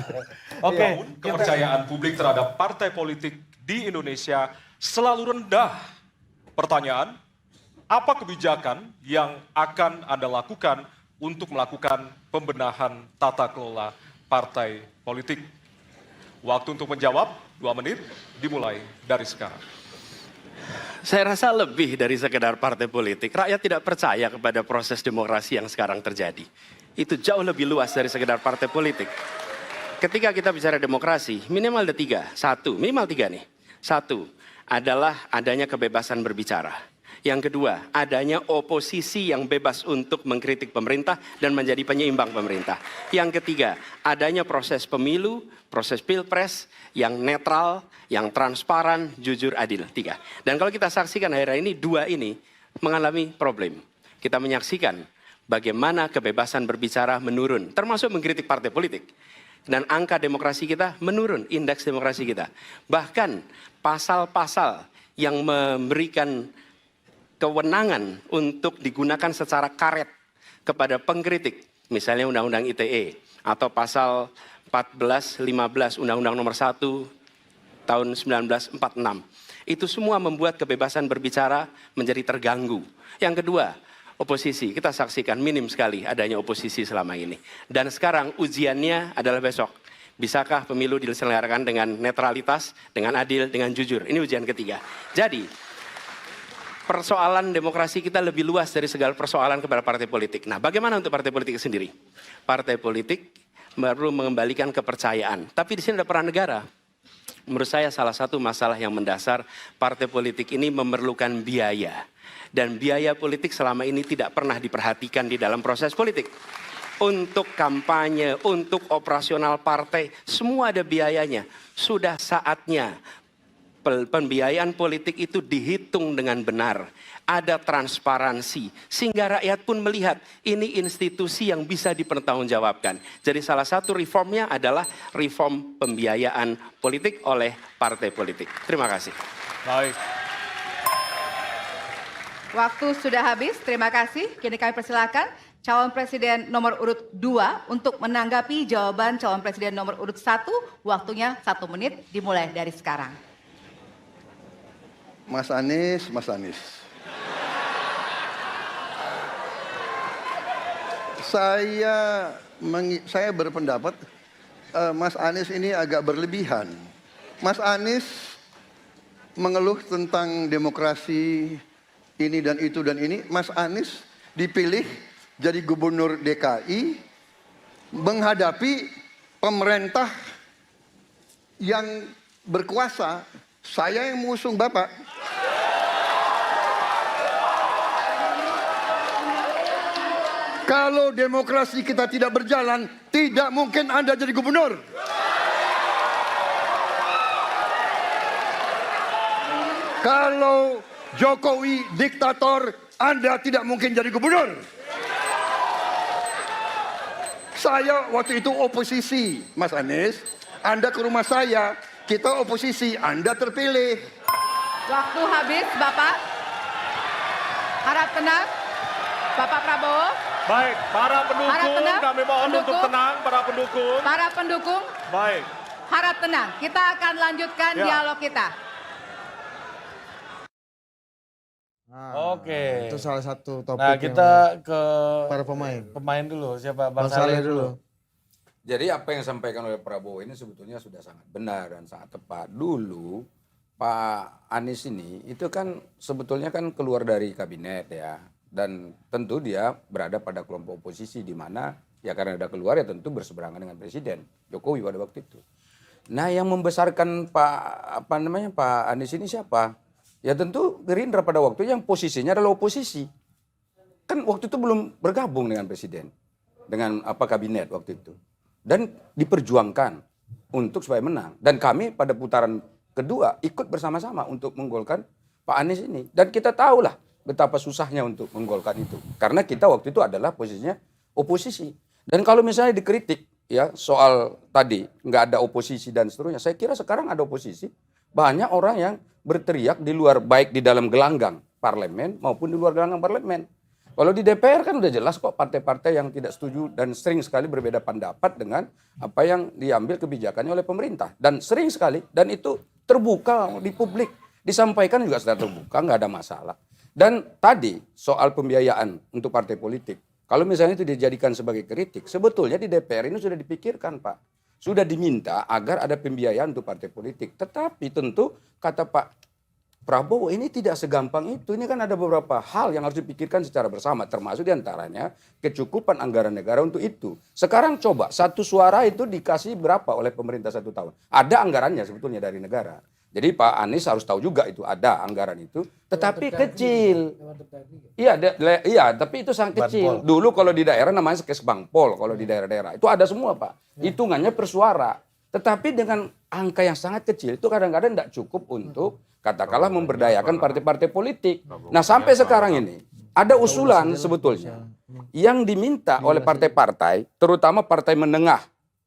Oke. Namun, kepercayaan publik terhadap partai politik di Indonesia selalu rendah. Pertanyaan, apa kebijakan yang akan Anda lakukan untuk melakukan pembenahan tata kelola partai politik? Waktu untuk menjawab, 2 menit, dimulai dari sekarang. Saya rasa lebih dari sekedar partai politik. Rakyat tidak percaya kepada proses demokrasi yang sekarang terjadi. Itu jauh lebih luas dari sekedar partai politik. Ketika kita bicara demokrasi, minimal ada 3. Minimal 3 nih. 1 adalah adanya kebebasan berbicara. Yang kedua, adanya oposisi yang bebas untuk mengkritik pemerintah dan menjadi penyeimbang pemerintah. Yang ketiga, adanya proses pemilu, proses pilpres yang netral, yang transparan, jujur, adil. 3. Dan kalau kita saksikan akhir-akhir ini, 2 ini mengalami problem. Kita menyaksikan bagaimana kebebasan berbicara menurun, termasuk mengkritik partai politik. Dan angka demokrasi kita menurun, indeks demokrasi kita. Bahkan pasal-pasal yang memberikan kewenangan untuk digunakan secara karet kepada pengkritik, misalnya Undang-Undang ITE atau pasal 14, 15 Undang-Undang Nomor 1 tahun 1946. Itu semua membuat kebebasan berbicara menjadi terganggu. Yang kedua, oposisi. Kita saksikan minim sekali adanya oposisi selama ini. Dan sekarang ujiannya adalah besok. Bisakah pemilu diselenggarakan dengan netralitas, dengan adil, dengan jujur? Ini ujian ketiga. Jadi persoalan demokrasi kita lebih luas dari segala persoalan kepada partai politik. Nah, bagaimana untuk partai politik sendiri? Partai politik perlu mengembalikan kepercayaan. Tapi di sini ada peran negara. Menurut saya salah satu masalah yang mendasar partai politik ini memerlukan biaya. Dan biaya politik selama ini tidak pernah diperhatikan di dalam proses politik. Untuk kampanye, untuk operasional partai, semua ada biayanya. Sudah saatnya pembiayaan politik itu dihitung dengan benar. Ada transparansi. Sehingga rakyat pun melihat ini institusi yang bisa dipertanggungjawabkan. Jadi salah satu reformnya adalah reform pembiayaan politik oleh partai politik. Terima kasih. Baik. Waktu sudah habis, terima kasih. Kini kami persilakan calon presiden nomor urut 2 untuk menanggapi jawaban calon presiden nomor urut 1. Waktunya 1 menit, dimulai dari sekarang. Mas Anies. Saya berpendapat Mas Anies ini agak berlebihan. Mas Anies mengeluh tentang demokrasi ini dan itu dan ini. Mas Anies dipilih jadi gubernur DKI menghadapi pemerintah yang berkuasa. Saya yang mengusung Bapak. Kalau demokrasi kita tidak berjalan, tidak mungkin Anda jadi gubernur. Kalau Jokowi diktator, Anda tidak mungkin jadi gubernur. Saya waktu itu oposisi, Mas Anies. Anda ke rumah saya, kita oposisi, Anda terpilih. Waktu habis, Bapak. Harap tenang. Bapak Prabowo. Baik, para pendukung, kami mohon untuk tenang, para pendukung. Para pendukung, Baik. harap tenang. Kita akan lanjutkan dialog kita. Oke. Itu salah satu topik. Nah, kita ke para pemain. Pemain dulu. Siapa? Bang Bang Saleh Saleh dulu. Jadi apa yang disampaikan oleh Prabowo ini sebetulnya sudah sangat benar dan sangat tepat. Dulu Pak Anies ini itu kan sebetulnya kan keluar dari kabinet ya. Dan tentu dia berada pada kelompok oposisi di mana ya karena ada keluar ya tentu berseberangan dengan Presiden Jokowi pada waktu itu. Nah yang membesarkan Pak Anies ini siapa? Ya tentu Gerindra pada waktu yang posisinya adalah oposisi. Kan waktu itu belum bergabung dengan Presiden. Dengan kabinet waktu itu. Dan diperjuangkan untuk supaya menang. Dan kami pada putaran kedua ikut bersama-sama untuk menggolkan Pak Anies ini. Dan kita tahulah betapa susahnya untuk menggolkan itu. Karena kita waktu itu adalah posisinya oposisi. Dan kalau misalnya dikritik ya soal tadi nggak ada oposisi dan seterusnya. Saya kira sekarang ada oposisi. Banyak orang yang berteriak di luar baik di dalam gelanggang parlemen maupun di luar gelanggang parlemen. Kalau di DPR kan udah jelas kok partai-partai yang tidak setuju dan sering sekali berbeda pendapat dengan apa yang diambil kebijakannya oleh pemerintah. Dan sering sekali, dan itu terbuka di publik. Disampaikan juga secara terbuka, nggak ada masalah. Dan tadi soal pembiayaan untuk partai politik. Kalau misalnya itu dijadikan sebagai kritik, sebetulnya di DPR ini sudah dipikirkan Pak. Sudah diminta agar ada pembiayaan untuk partai politik. Tetapi tentu kata Pak Prabowo ini tidak segampang itu. Ini kan ada beberapa hal yang harus dipikirkan secara bersama. Termasuk diantaranya kecukupan anggaran negara untuk itu. Sekarang coba satu suara itu dikasih berapa oleh pemerintah 1 tahun. Ada anggarannya sebetulnya dari negara. Jadi Pak Anies harus tahu juga itu ada anggaran itu. Tetapi kecil. Iya, tapi itu sangat kecil. Dulu kalau di daerah namanya Kesbangpol. Kalau di daerah-daerah itu ada semua Pak. Hitungannya per suara. Tetapi dengan angka yang sangat kecil itu kadang-kadang tidak cukup untuk katakanlah memberdayakan partai-partai politik. Nah sampai sekarang ini ada usulan sebetulnya yang diminta oleh partai-partai, terutama partai menengah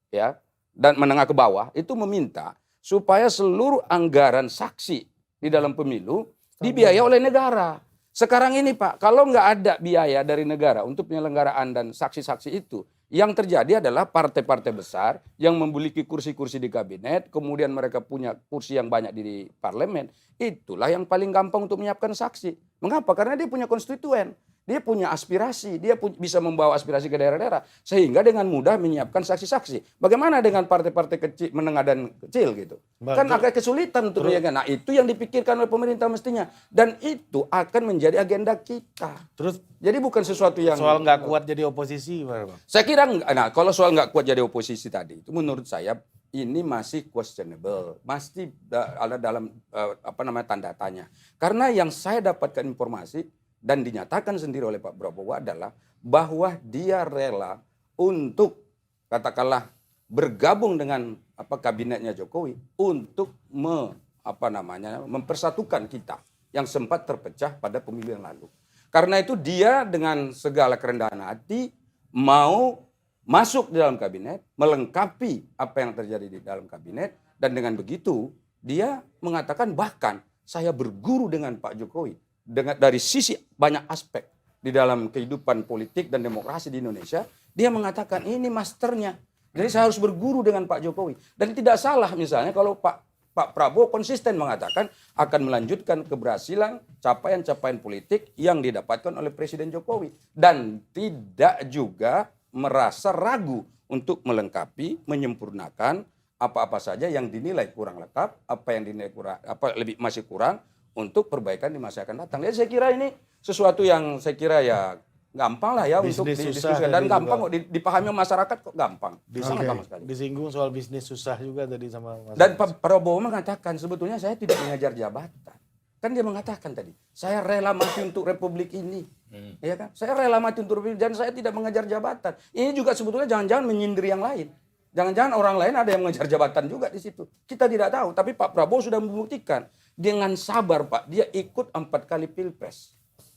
ya dan menengah ke bawah itu meminta supaya seluruh anggaran saksi di dalam pemilu dibiayai oleh negara. Sekarang ini Pak, kalau nggak ada biaya dari negara untuk penyelenggaraan dan saksi-saksi itu, yang terjadi adalah partai-partai besar yang memiliki kursi-kursi di kabinet, kemudian mereka punya kursi yang banyak di parlemen. Itulah yang paling gampang untuk menyiapkan saksi. Mengapa? Karena dia punya konstituen, dia punya aspirasi, dia bisa membawa aspirasi ke daerah-daerah. Sehingga dengan mudah menyiapkan saksi-saksi. Bagaimana dengan partai-partai kecil, menengah dan kecil gitu? Kan agak kesulitan untuk menyiapkan. Nah itu yang dipikirkan oleh pemerintah mestinya. Dan itu akan menjadi agenda kita. Terus jadi bukan sesuatu yang soal nggak kuat jadi oposisi, Bang? Saya kira, nah kalau soal nggak kuat jadi oposisi tadi, itu menurut saya ini masih questionable, masih ada dalam tanda tanya. Karena yang saya dapatkan informasi dan dinyatakan sendiri oleh Pak Prabowo adalah bahwa dia rela untuk katakanlah bergabung dengan kabinetnya Jokowi untuk mempersatukan kita yang sempat terpecah pada pemilu yang lalu. Karena itu dia dengan segala kerendahan hati mau masuk di dalam kabinet, melengkapi apa yang terjadi di dalam kabinet, dan dengan begitu dia mengatakan bahkan saya berguru dengan Pak Jokowi dari sisi banyak aspek di dalam kehidupan politik dan demokrasi di Indonesia. Dia mengatakan ini masternya, jadi saya harus berguru dengan Pak Jokowi. Dan tidak salah misalnya kalau Pak Prabowo konsisten mengatakan akan melanjutkan keberhasilan capaian-capaian politik yang didapatkan oleh Presiden Jokowi. Dan tidak juga merasa ragu untuk melengkapi, menyempurnakan apa-apa saja yang dinilai kurang lengkap, apa yang dinilai masih kurang untuk perbaikan di masa akan datang. Jadi saya kira ini sesuatu yang saya kira ya gampang lah ya untuk didiskusikan dan gampang kok dipahami masyarakat kok gampang. Gampang sekali. Disinggung soal bisnis susah juga tadi sama Mas. Dan Pak Prabowo mengatakan sebetulnya saya tidak mengejar jabatan. Kan dia mengatakan tadi, saya rela mati untuk republik ini. Ya kan? Saya rela mati untuk republik dan saya tidak mengejar jabatan. Ini juga sebetulnya jangan-jangan menyindir yang lain. Jangan-jangan orang lain ada yang mengejar jabatan juga di situ. Kita tidak tahu, tapi Pak Prabowo sudah membuktikan dengan sabar Pak, dia ikut 4 kali pilpres.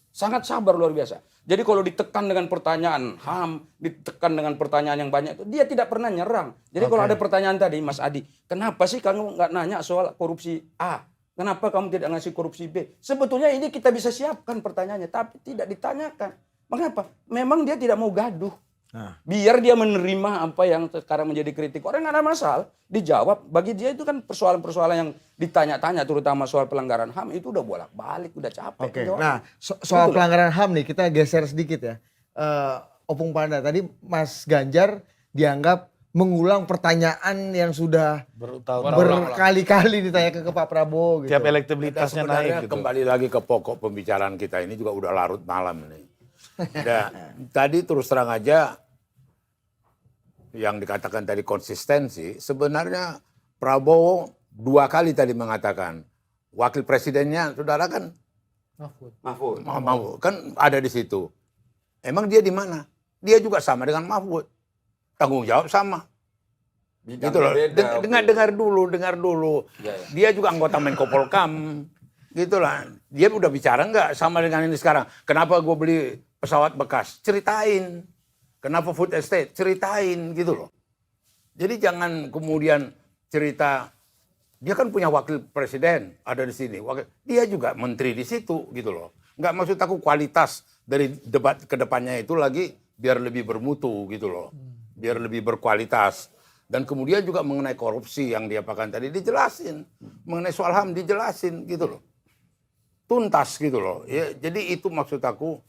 Sangat sabar luar biasa. Jadi kalau ditekan dengan pertanyaan HAM, ditekan dengan pertanyaan yang banyak itu, dia tidak pernah nyerang. Jadi kalau ada pertanyaan tadi, Mas Adi, kenapa sih kamu nggak nanya soal korupsi A? Kenapa kamu tidak ngasih korupsi B? Sebetulnya ini kita bisa siapkan pertanyaannya, tapi tidak ditanyakan. Mengapa? Memang dia tidak mau gaduh. Biar dia menerima apa yang sekarang menjadi kritik. Orang nggak ada masalah, dijawab. Bagi dia itu kan persoalan-persoalan yang ditanya-tanya, terutama soal pelanggaran HAM, itu udah bolak-balik, udah capek. Nah, soal pelanggaran HAM nih, kita geser sedikit ya. Opung Panda, tadi Mas Ganjar dianggap mengulang pertanyaan yang sudah Bertahun-tahun. berkali-kali ditanya ke Pak Prabowo gitu. Tiap elektabilitasnya Sebenarnya naik gitu. kembali lagi ke pokok pembicaraan kita ini juga udah larut malam ini. Tadi terus terang aja yang dikatakan tadi konsistensi, sebenarnya Prabowo 2 kali tadi mengatakan wakil presidennya saudara kan Mahfud kan ada di situ. Emang dia di mana? Dia juga sama dengan Mahfud. Tanggung jawab sama. Gitu loh. Dengar dulu. Dia juga anggota Menko Polkam. Gitu lah. Dia udah bicara nggak sama dengan ini sekarang? Kenapa gue beli pesawat bekas? Ceritain. Kenapa food estate? Ceritain gitu loh. Jadi jangan kemudian cerita dia kan punya wakil presiden ada di sini. Dia juga menteri di situ gitu loh. Nggak maksud aku kualitas dari debat kedepannya itu lagi biar lebih bermutu gitu loh. Biar lebih berkualitas. Dan kemudian juga mengenai korupsi yang diapakan tadi dijelasin. Mengenai soal HAM dijelasin gitu loh. Tuntas gitu loh. Ya, jadi itu maksud aku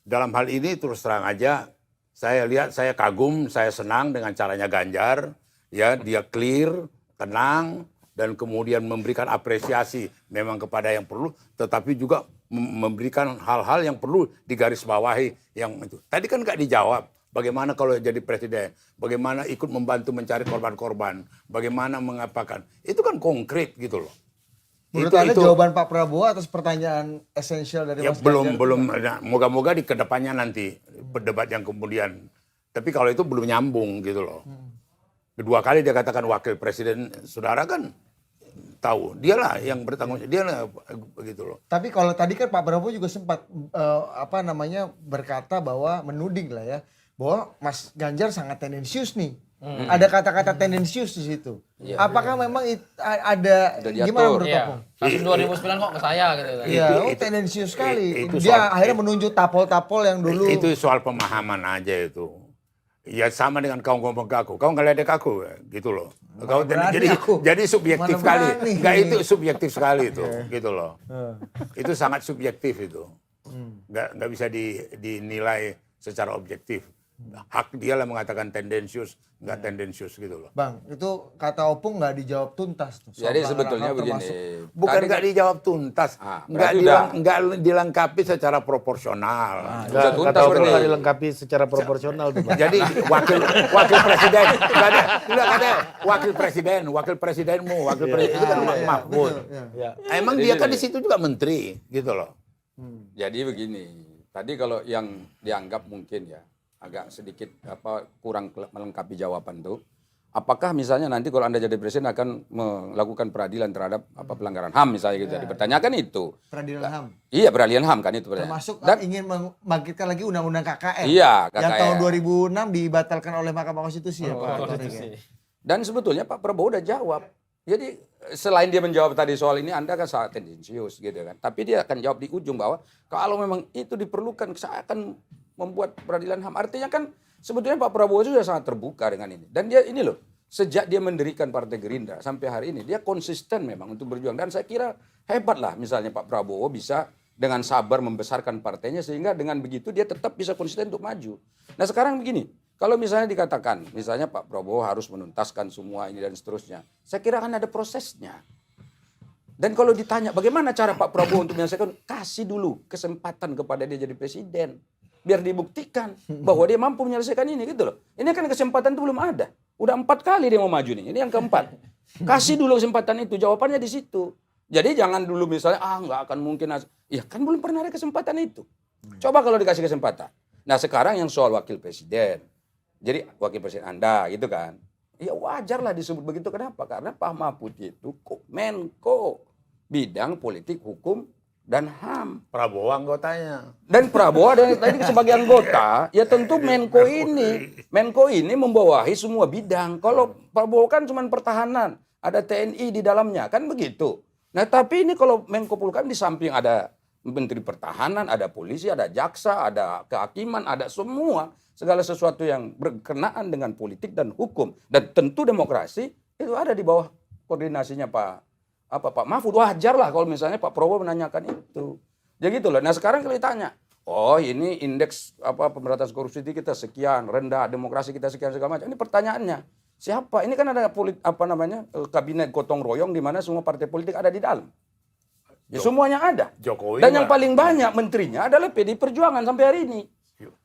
dalam hal ini terus terang aja saya lihat, saya kagum, saya senang dengan caranya Ganjar. Ya, dia clear, tenang, dan kemudian memberikan apresiasi memang kepada yang perlu, tetapi juga memberikan hal-hal yang perlu digarisbawahi yang itu. Tadi kan nggak dijawab. Bagaimana kalau jadi presiden? Bagaimana ikut membantu mencari korban-korban? Bagaimana mengapakan? Itu kan konkret gitu loh. Menurut Anda jawaban Pak Prabowo atas pertanyaan esensial dari ya, Mas belum. Ganjar? Nah, moga-moga di kedepannya nanti berdebat yang kemudian. Tapi kalau itu belum nyambung gitu loh. Kedua kali dia katakan wakil presiden, saudara kan tahu. Dialah yang bertanggung jawab. Dialah begitu loh. Tapi kalau tadi kan Pak Prabowo juga sempat berkata bahwa menuding lah ya, bahwa Mas Ganjar sangat tendensius nih. Ada kata-kata tendensius di situ. Apakah memang ada gimana menurut Opung? Kasus 2009 kok ke saya gitu. Iya, tendensius sekali. itu Dia soal- akhirnya menunjuk tapol-tapol yang dulu. Itu soal pemahaman aja itu. Ya sama dengan kau ngomong ke aku. Kau nggak ledek aku gitu loh. Kau berani aku. jadi subjektif Mana sekali. berani. Enggak, itu subjektif sekali itu, gitu loh. Itu sangat subjektif itu. Nggak bisa dinilai secara objektif. Hak dia lah mengatakan tendensius, nggak tendensius gitu loh. Bang, itu kata Opung nggak dijawab tuntas tuh. soal Jadi pelanggaran sebetulnya HAM begini. termasuk. Bukan Tadi nggak kan- dijawab tuntas, berarti udah. nggak dilengkapi secara proporsional. Udah tuntas Kata berarti. Opung dilengkapi secara proporsional tuh, Bang. Jadi wakil presiden, nggak ada wakil presidenmu, itu kan Mahfud. Ya. Emang dia kan di situ juga menteri, gitu loh. Jadi begini, tadi kalau yang dianggap mungkin ya agak sedikit kurang melengkapi jawaban tuh. Apakah misalnya nanti kalau Anda jadi presiden akan melakukan peradilan terhadap pelanggaran HAM misalnya gitu. Dipertanyakan itu. Peradilan HAM. Iya, peradilan HAM kan itu. Termasuk Dan ingin membangkitkan lagi undang-undang KKN. Iya, Yang KKN. tahun 2006 dibatalkan oleh Mahkamah Konstitusi ya Pak. Taufik ya? Dan sebetulnya Pak Prabowo udah jawab. Jadi selain dia menjawab tadi soal ini, Anda kan sangat tendensius gitu kan. Tapi dia akan jawab di ujung bahwa kalau memang itu diperlukan, saya akan membuat peradilan HAM. Artinya kan sebetulnya Pak Prabowo sudah sangat terbuka dengan ini. Dan dia ini loh, sejak dia mendirikan Partai Gerindra sampai hari ini, dia konsisten memang untuk berjuang. Dan saya kira hebat lah misalnya Pak Prabowo bisa dengan sabar membesarkan partainya sehingga dengan begitu dia tetap bisa konsisten untuk maju. Nah sekarang begini, kalau misalnya dikatakan, misalnya Pak Prabowo harus menuntaskan semua ini dan seterusnya, saya kira akan ada prosesnya. Dan kalau ditanya bagaimana cara Pak Prabowo untuk menyelesaikan, kasih dulu kesempatan kepada dia jadi presiden. Biar dibuktikan bahwa dia mampu menyelesaikan ini gitu loh. Ini kan kesempatan itu belum ada. Udah 4 kali dia mau maju nih, ini yang keempat. Kasih dulu kesempatan itu, jawabannya di situ. Jadi jangan dulu misalnya, nggak akan mungkin. Ya kan belum pernah ada kesempatan itu. Coba kalau dikasih kesempatan. Nah sekarang yang soal wakil presiden. Jadi wakil presiden Anda gitu kan. Ya wajar lah disebut begitu. Kenapa? Karena Pak Mahfud itu Menko bidang politik, hukum, dan HAM. Prabowo anggotanya. Dan Prabowo ada tadi sebagai anggota, ya tentu Menko ini membawahi semua bidang. Kalau Prabowo kan cuma pertahanan, ada TNI di dalamnya, kan begitu. Nah tapi ini kalau Menko Polhukam di samping ada Menteri Pertahanan, ada polisi, ada jaksa, ada kehakiman, ada semua. Segala sesuatu yang berkenaan dengan politik dan hukum. Dan tentu demokrasi itu ada di bawah koordinasinya Pak Mahfud. Wajar lah kalau misalnya Pak Prabowo menanyakan itu. Ya gitu loh. Nah sekarang kalau ditanya, ini indeks pemberantasan korupsi kita sekian, rendah, demokrasi kita sekian segala macam. Ini pertanyaannya. Siapa? Ini kan ada kabinet gotong royong di mana semua partai politik ada di dalam. Ya, semuanya ada. Jokowi Dan yang mah- paling banyak menterinya adalah PDI Perjuangan sampai hari ini.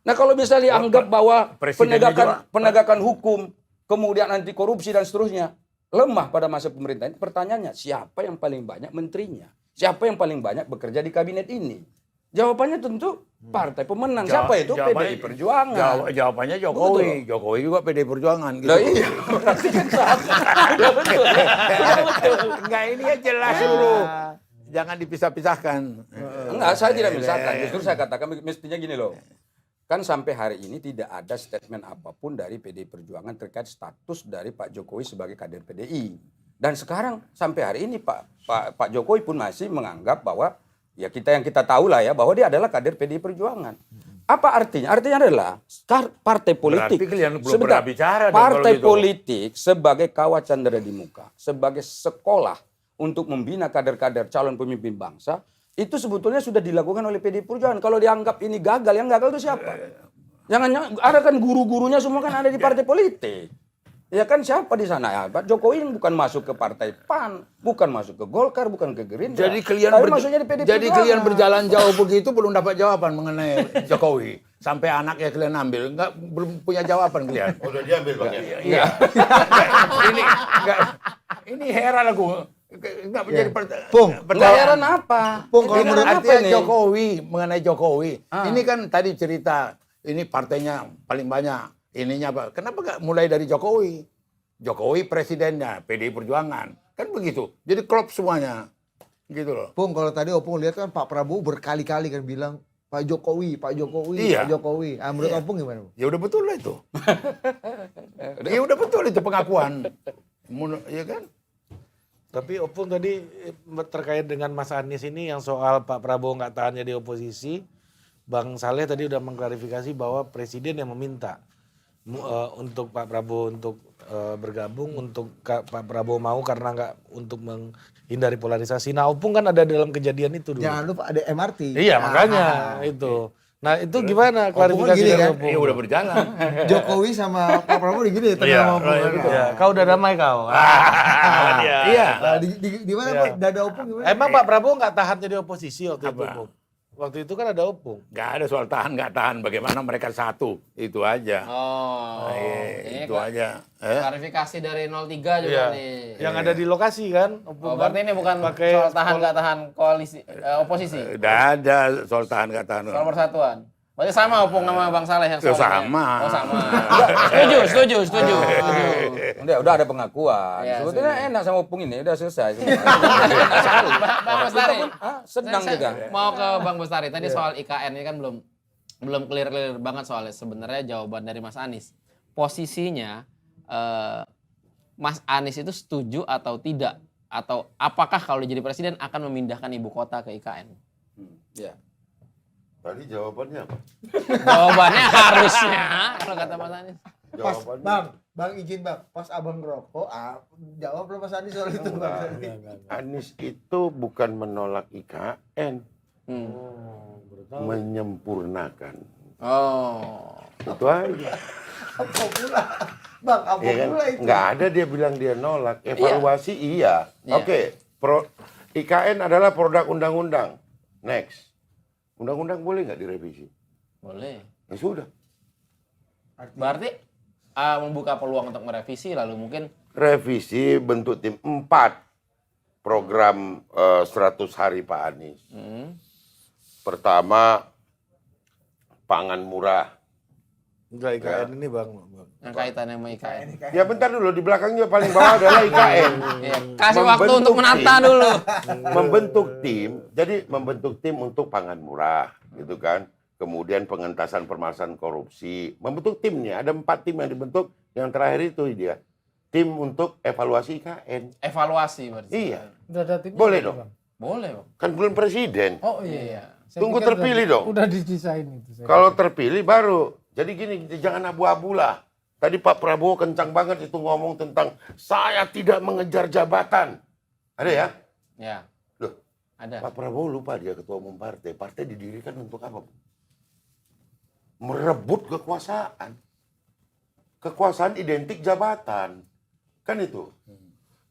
Nah, kalau misalnya anggap bahwa Presidennya penegakan hukum, kemudian anti korupsi dan seterusnya lemah pada masa pemerintahan, pertanyaannya siapa yang paling banyak menterinya? Siapa yang paling banyak bekerja di kabinet ini? Jawabannya tentu partai pemenang. Siapa itu? PDI Perjuangan. Jawabannya Jokowi. Jokowi juga PDI Perjuangan. Gitu. Lah iya, berarti kan sama. Udah betul. Enggak, ini ya jelas dulu. Jangan dipisah-pisahkan. Enggak, saya tidak misalkan. Justru saya katakan mestinya gini loh. Kan sampai hari ini tidak ada statement apapun dari PDI Perjuangan terkait status dari Pak Jokowi sebagai kader PDI. Dan sekarang sampai hari ini Pak Jokowi pun masih menganggap bahwa ya kita tahu lah ya bahwa dia adalah kader PDI Perjuangan. Apa artinya? Artinya adalah partai politik. Berarti kalian belum pernah bicara dong Partai kalau gitu. politik sebagai kawat candera di muka, sebagai sekolah untuk membina kader-kader calon pemimpin bangsa, itu sebetulnya sudah dilakukan oleh PDI Perjuangan. Kalau dianggap ini gagal, yang gagal itu siapa? Jangan ada kan guru-gurunya semua kan ada di partai politik. Ya kan siapa di sana? Ya, Pak Jokowi bukan masuk ke partai PAN, bukan masuk ke Golkar, bukan ke Gerindra. Jadi kalian tapi maksudnya di PDI Perjuangan. berjalan jauh begitu belum dapat jawaban mengenai Jokowi. Sampai anaknya kalian ambil, belum punya jawaban kalian. Udah diambil Bang ya? Iya. Ini heran aku. Enggak menjadi Pung, Nggak heran apa? Pung, kalau Ini menurut artinya ini? Jokowi, mengenai Jokowi. Ini kan tadi cerita, ini partainya paling banyak. Ininya apa? Kenapa nggak mulai dari Jokowi? Jokowi presidennya, PDI Perjuangan. Kan begitu. Jadi klop semuanya. Gitu loh. Pung, kalau tadi Opung lihat kan Pak Prabowo berkali-kali kan bilang Pak Jokowi, Pak Jokowi, Iya. Pak Jokowi. Menurut Opung gimana? Bung? Ya udah betul lah itu. Ya udah betul itu pengakuan. Ya kan? Tapi Opung tadi terkait dengan Mas Anies ini yang soal Pak Prabowo nggak tahan jadi oposisi, Bang Saleh tadi udah mengklarifikasi bahwa presiden yang meminta untuk Pak Prabowo untuk bergabung, untuk Pak Prabowo mau karena nggak untuk menghindari polarisasi. Nah Opung kan ada dalam kejadian itu dulu. Jangan lupa ada MRT. Iya makanya itu. Nah itu gimana klarifikasi gini dari kan? Opung? Ya udah berjalan. Jokowi sama Pak Prabowo gini ya tengah Iya, sama Opung. iya. Kau udah damai kau. Iya. Nah, di mana Pak? Dada Opung gimana? Emang Pak Prabowo nggak tahan jadi oposisi waktu itu? Apa? Opung? Waktu itu kan ada Opung. Nggak ada soal tahan nggak tahan. Bagaimana mereka satu. Itu aja. Oh, ini Itu aja. klarifikasi dari 03 juga nih. Yang ada di lokasi kan? Opung Oh, berarti ini bukan pakai soal tahan nggak tahan koalisi oposisi, Nggak ada soal tahan nggak tahan. soal persatuan. Berarti sama Opung sama Bang Saleh yang Ya, soal sama. Oh sama. setuju. Udah ada pengakuan. Iya, Sebetulnya enak sama Opung ini, udah selesai. Bang Bestari, Sedang saya juga. mau ke Bang Bestari. Tadi soal IKN ini kan belum clear banget soalnya. Sebenarnya jawaban dari Mas Anies. Posisinya Mas Anies itu setuju atau tidak? Atau apakah kalau jadi presiden akan memindahkan ibu kota ke IKN? Ya. Tadi jawabannya apa? Jawabannya harusnya kalau kata Mas Anies. Pas, Jawabannya Bang izin Bang, pas Abang ngerokok, jawab lah Mas Anies soal itu Bang. Anies itu bukan menolak IKN, menyempurnakan. Oh. Itu aja. Apa pula? Bang, apa Ya kan? pula itu? Nggak ada dia bilang dia nolak. Evaluasi iya. Iya. Oke, IKN adalah produk undang-undang. Next. Undang-undang boleh nggak direvisi? Boleh. Ya sudah. Berarti membuka peluang untuk merevisi lalu mungkin Revisi bentuk tim 4 program 100 hari Pak Anies. Pertama, pangan murah. Enggak IKN ini Bang. yang kaitannya sama IKN. Ya bentar dulu, di belakangnya paling bawah adalah IKN. Iya. Kasih waktu untuk menata dulu. Membentuk tim, jadi membentuk tim untuk pangan murah, gitu kan. Kemudian pengentasan permasalahan korupsi. Membentuk timnya, ada 4 tim yang dibentuk, yang terakhir itu dia. Tim untuk evaluasi IKN. Evaluasi berarti. Iya, Udah ada timnya boleh belum, dong. Bang? Boleh, Bang. Kan belum presiden. Oh iya. Saya Tunggu pikir terpilih dong. Udah didesain itu. Kalau terpilih baru. Jadi gini, jangan abu-abu lah. Tadi Pak Prabowo kencang banget itu ngomong tentang saya tidak mengejar jabatan. Ada ya? Ya. Loh, Ada. Pak Prabowo lupa dia ketua umum partai. Partai didirikan untuk apa? Merebut kekuasaan. kekuasaan identik jabatan. Kan itu.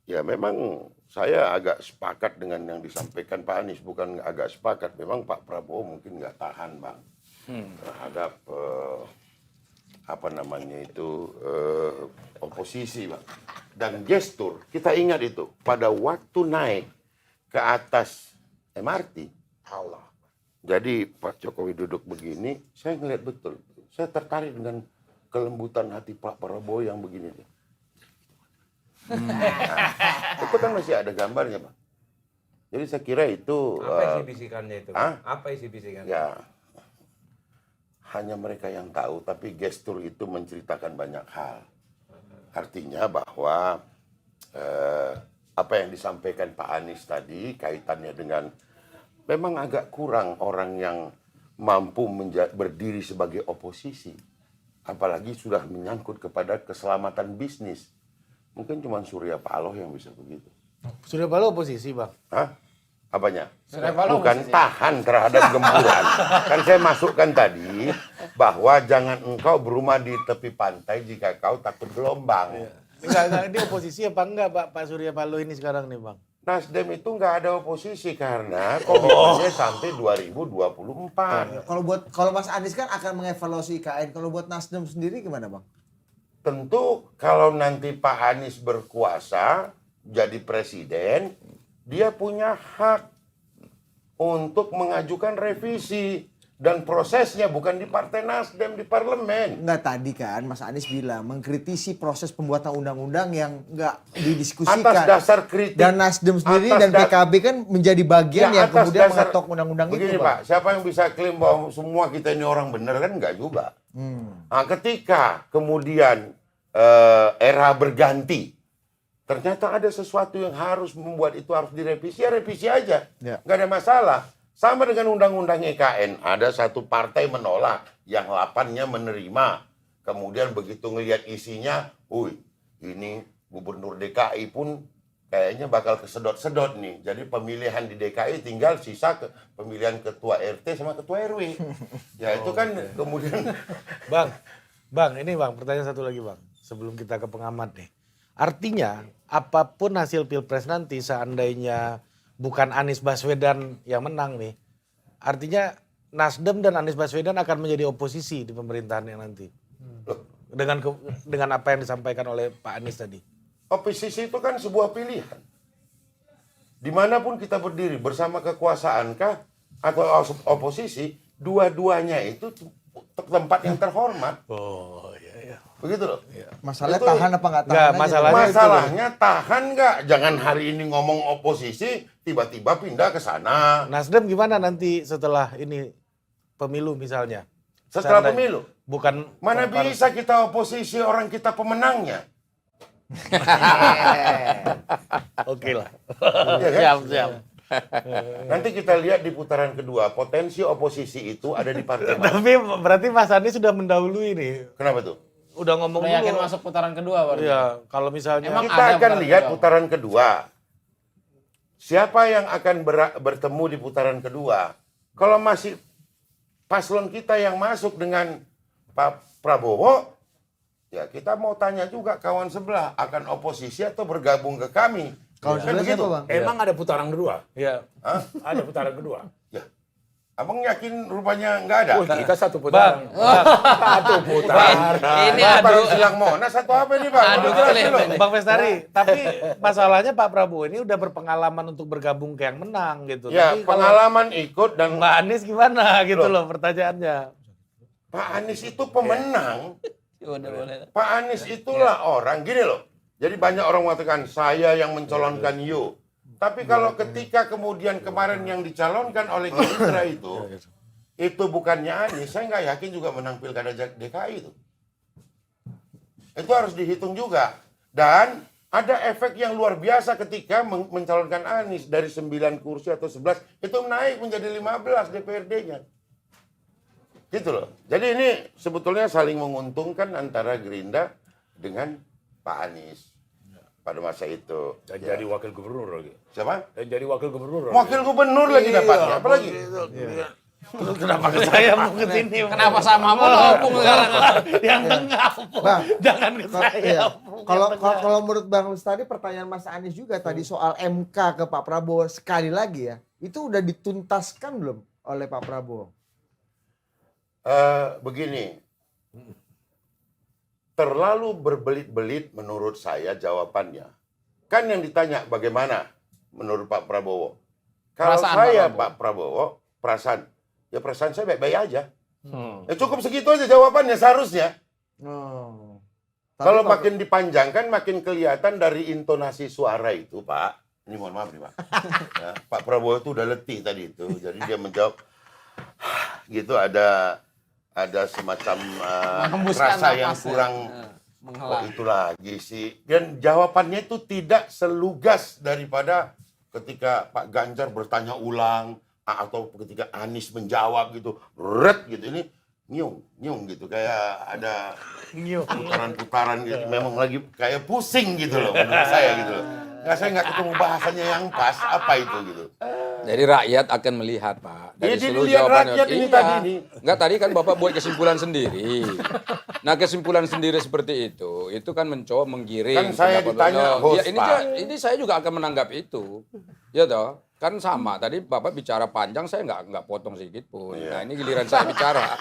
Ya memang saya agak sepakat dengan yang disampaikan Pak Anies. Bukan agak sepakat, memang Pak Prabowo mungkin nggak tahan, Bang. Terhadap oposisi, Bang. Dan gestur, kita ingat itu, pada waktu naik ke atas MRT, Allah. Jadi Pak Jokowi duduk begini, saya ngeliat betul. Saya tertarik dengan kelembutan hati Pak Prabowo yang begini. Nah, itu kan masih ada gambarnya, Pak. Jadi saya kira itu... Apa isi bisikannya itu? Apa isi bisikannya? Ya, hanya mereka yang tahu, tapi gestur itu menceritakan banyak hal. Artinya bahwa apa yang disampaikan Pak Anies tadi kaitannya dengan memang agak kurang orang yang mampu berdiri sebagai oposisi. Apalagi sudah menyangkut kepada keselamatan bisnis. Mungkin cuma Surya Paloh yang bisa begitu. Surya Paloh oposisi, Bang. Hah? Apanya? Surya Paloh bukan oposisi. tahan terhadap gempuran. Kan saya masukkan tadi bahwa jangan engkau berumah di tepi pantai jika kau takut gelombang. Enggak, ini oposisi apa enggak Pak Surya Paloh ini sekarang nih, Bang? Nasdem itu nggak ada oposisi karena komitmennya sampai 2024. Kalau Mas Anies kan akan mengevaluasi IKN. Kalau buat Nasdem sendiri gimana, Bang? Tentu kalau nanti Pak Anies berkuasa jadi presiden, dia punya hak untuk mengajukan revisi. Dan prosesnya bukan di Partai Nasdem, di parlemen. Enggak, tadi kan Mas Anies bilang mengkritisi proses pembuatan undang-undang yang enggak didiskusikan. Atas dasar kritik. Dan Nasdem sendiri dan PKB kan menjadi bagian yang atas kemudian dasar- mengetok undang-undang itu, Begini, Pak, siapa yang bisa klaim bahwa semua kita ini orang benar kan? Enggak juga. Nah, ketika kemudian era berganti, ternyata ada sesuatu yang harus membuat itu harus direvisi, ya revisi aja. Ya. Nggak ada masalah. Sama dengan undang-undang IKN, ada satu partai menolak, yang 8-nya menerima. Kemudian begitu ngelihat isinya, ini gubernur DKI pun kayaknya bakal kesedot-sedot nih. Jadi pemilihan di DKI tinggal sisa pemilihan ketua RT sama ketua RW. Ya itu kan kemudian... Bang, ini Bang, pertanyaan satu lagi Bang. Sebelum kita ke pengamat nih. Artinya, apapun hasil Pilpres nanti seandainya bukan Anies Baswedan yang menang nih. Artinya Nasdem dan Anies Baswedan akan menjadi oposisi di pemerintahan yang nanti. Dengan apa yang disampaikan oleh Pak Anies tadi. Oposisi itu kan sebuah pilihan. Dimanapun kita berdiri bersama kekuasaankah atau oposisi, dua-duanya itu tempat yang terhormat. Oh iya. Begitu loh. Masalahnya Itu- tahan apa nggak tahan? Nggak, aja. Masalahnya tahan nggak? Jangan hari ini ngomong oposisi, tiba-tiba pindah ke sana. Nasdem gimana nanti setelah ini pemilu misalnya? Setelah Seandainya- pemilu. Bukan Mana bisa kita oposisi orang kita pemenangnya? Oke lah. Iya kan? Siap. Nanti kita lihat di putaran kedua, potensi oposisi itu ada di partai mana. Tapi berarti Mas Anies sudah mendahului nih. Kenapa tuh? Udah ngomong Udah yakin dulu. masuk putaran kedua baru. Iya, kalau misalnya Emang Kita ada akan putaran lihat kedua? putaran kedua. Siapa yang akan bertemu di putaran kedua? Kalau masih paslon kita yang masuk dengan Pak Prabowo, ya kita mau tanya juga kawan sebelah, akan oposisi atau bergabung ke kami? Kalau Kan sebelah begitu? siapa, Bang? Emang ada putaran kedua? ya Hah? Ada putaran kedua. Ya. Abang yakin rupanya nggak ada? Oh, kita satu putaran. Satu putaran. Ini Apa adu silang Monas atau apa ini, Bang? Aduh, Jelas klaim dulu. ini. Bang Bestari, tapi masalahnya Pak Prabowo ini udah berpengalaman untuk bergabung ke yang menang gitu. Ya, Tapi kalau pengalaman ikut dan Mbak Anies gimana gitu Loh. loh pertanyaannya. Pak Anies itu pemenang. Udah boleh. Pak Anies itulah orang, gini loh. Jadi banyak orang mengatakan, saya yang mencalonkan you. Tapi kalau ketika kemudian kemarin yang dicalonkan oleh Gerindra itu bukannya Anies, saya nggak yakin juga menang pilkada DKI itu. Itu harus dihitung juga. Dan ada efek yang luar biasa ketika mencalonkan Anies dari 9 kursi atau 11, itu naik menjadi 15 DPRD-nya. Gitu loh. Jadi ini sebetulnya saling menguntungkan antara Gerindra dengan Pak Anies pada masa itu. Dan jadi wakil gubernur lagi. Siapa? Dan jadi wakil gubernur. Wakil gubernur lagi dapatnya. Apalagi? Terus kenapa ke saya mau ke sini? Kenapa sama opung sekarang? Yang tengah, Opung. Bang, Jangan ke saya. Iya. Opung. Kalau menurut Bang Lestari pertanyaan Mas Anies juga tadi soal MK ke Pak Prabowo sekali lagi ya, itu udah dituntaskan belum oleh Pak Prabowo? Begini, terlalu berbelit-belit menurut saya jawabannya. Kan yang ditanya bagaimana menurut Pak Prabowo. Kalau Perasaan saya Pak Pak Prabowo, perasaan saya baik-baik aja. Ya cukup segitu aja jawabannya seharusnya. Oh. Kalau makin dipanjangkan makin kelihatan dari intonasi suara itu, Pak. Ini mohon maaf nih, Pak. Ya, Pak Prabowo itu udah letih tadi itu. Jadi dia menjawab gitu ada semacam Menghembuskan rasa yang napasnya. kurang Menghela. oh, itu lagi sih. Dan jawabannya itu tidak selugas daripada ketika Pak Ganjar bertanya ulang atau ketika Anies menjawab gitu. Ret gitu. Ini nyung gitu kayak ada putaran-putaran gitu. Memang lagi kayak pusing gitu loh menurut saya gitu loh. Saya nggak ketemu bahasanya yang pas apa itu gitu. Jadi rakyat akan melihat, Pak. Iya, Dari seluruh dilihat jawaban rakyat ini tadi ini. Enggak, tadi kan Bapak buat kesimpulan sendiri. Nah, kesimpulan sendiri seperti itu kan mencoba menggiring. Kan saya pendapat ditanya Bapak. host, Ya, Pak. ini saya juga akan menanggapi itu. Ya toh, kan sama. Tadi Bapak bicara panjang, saya nggak potong sedikit pun. Iya. Nah, ini giliran saya bicara.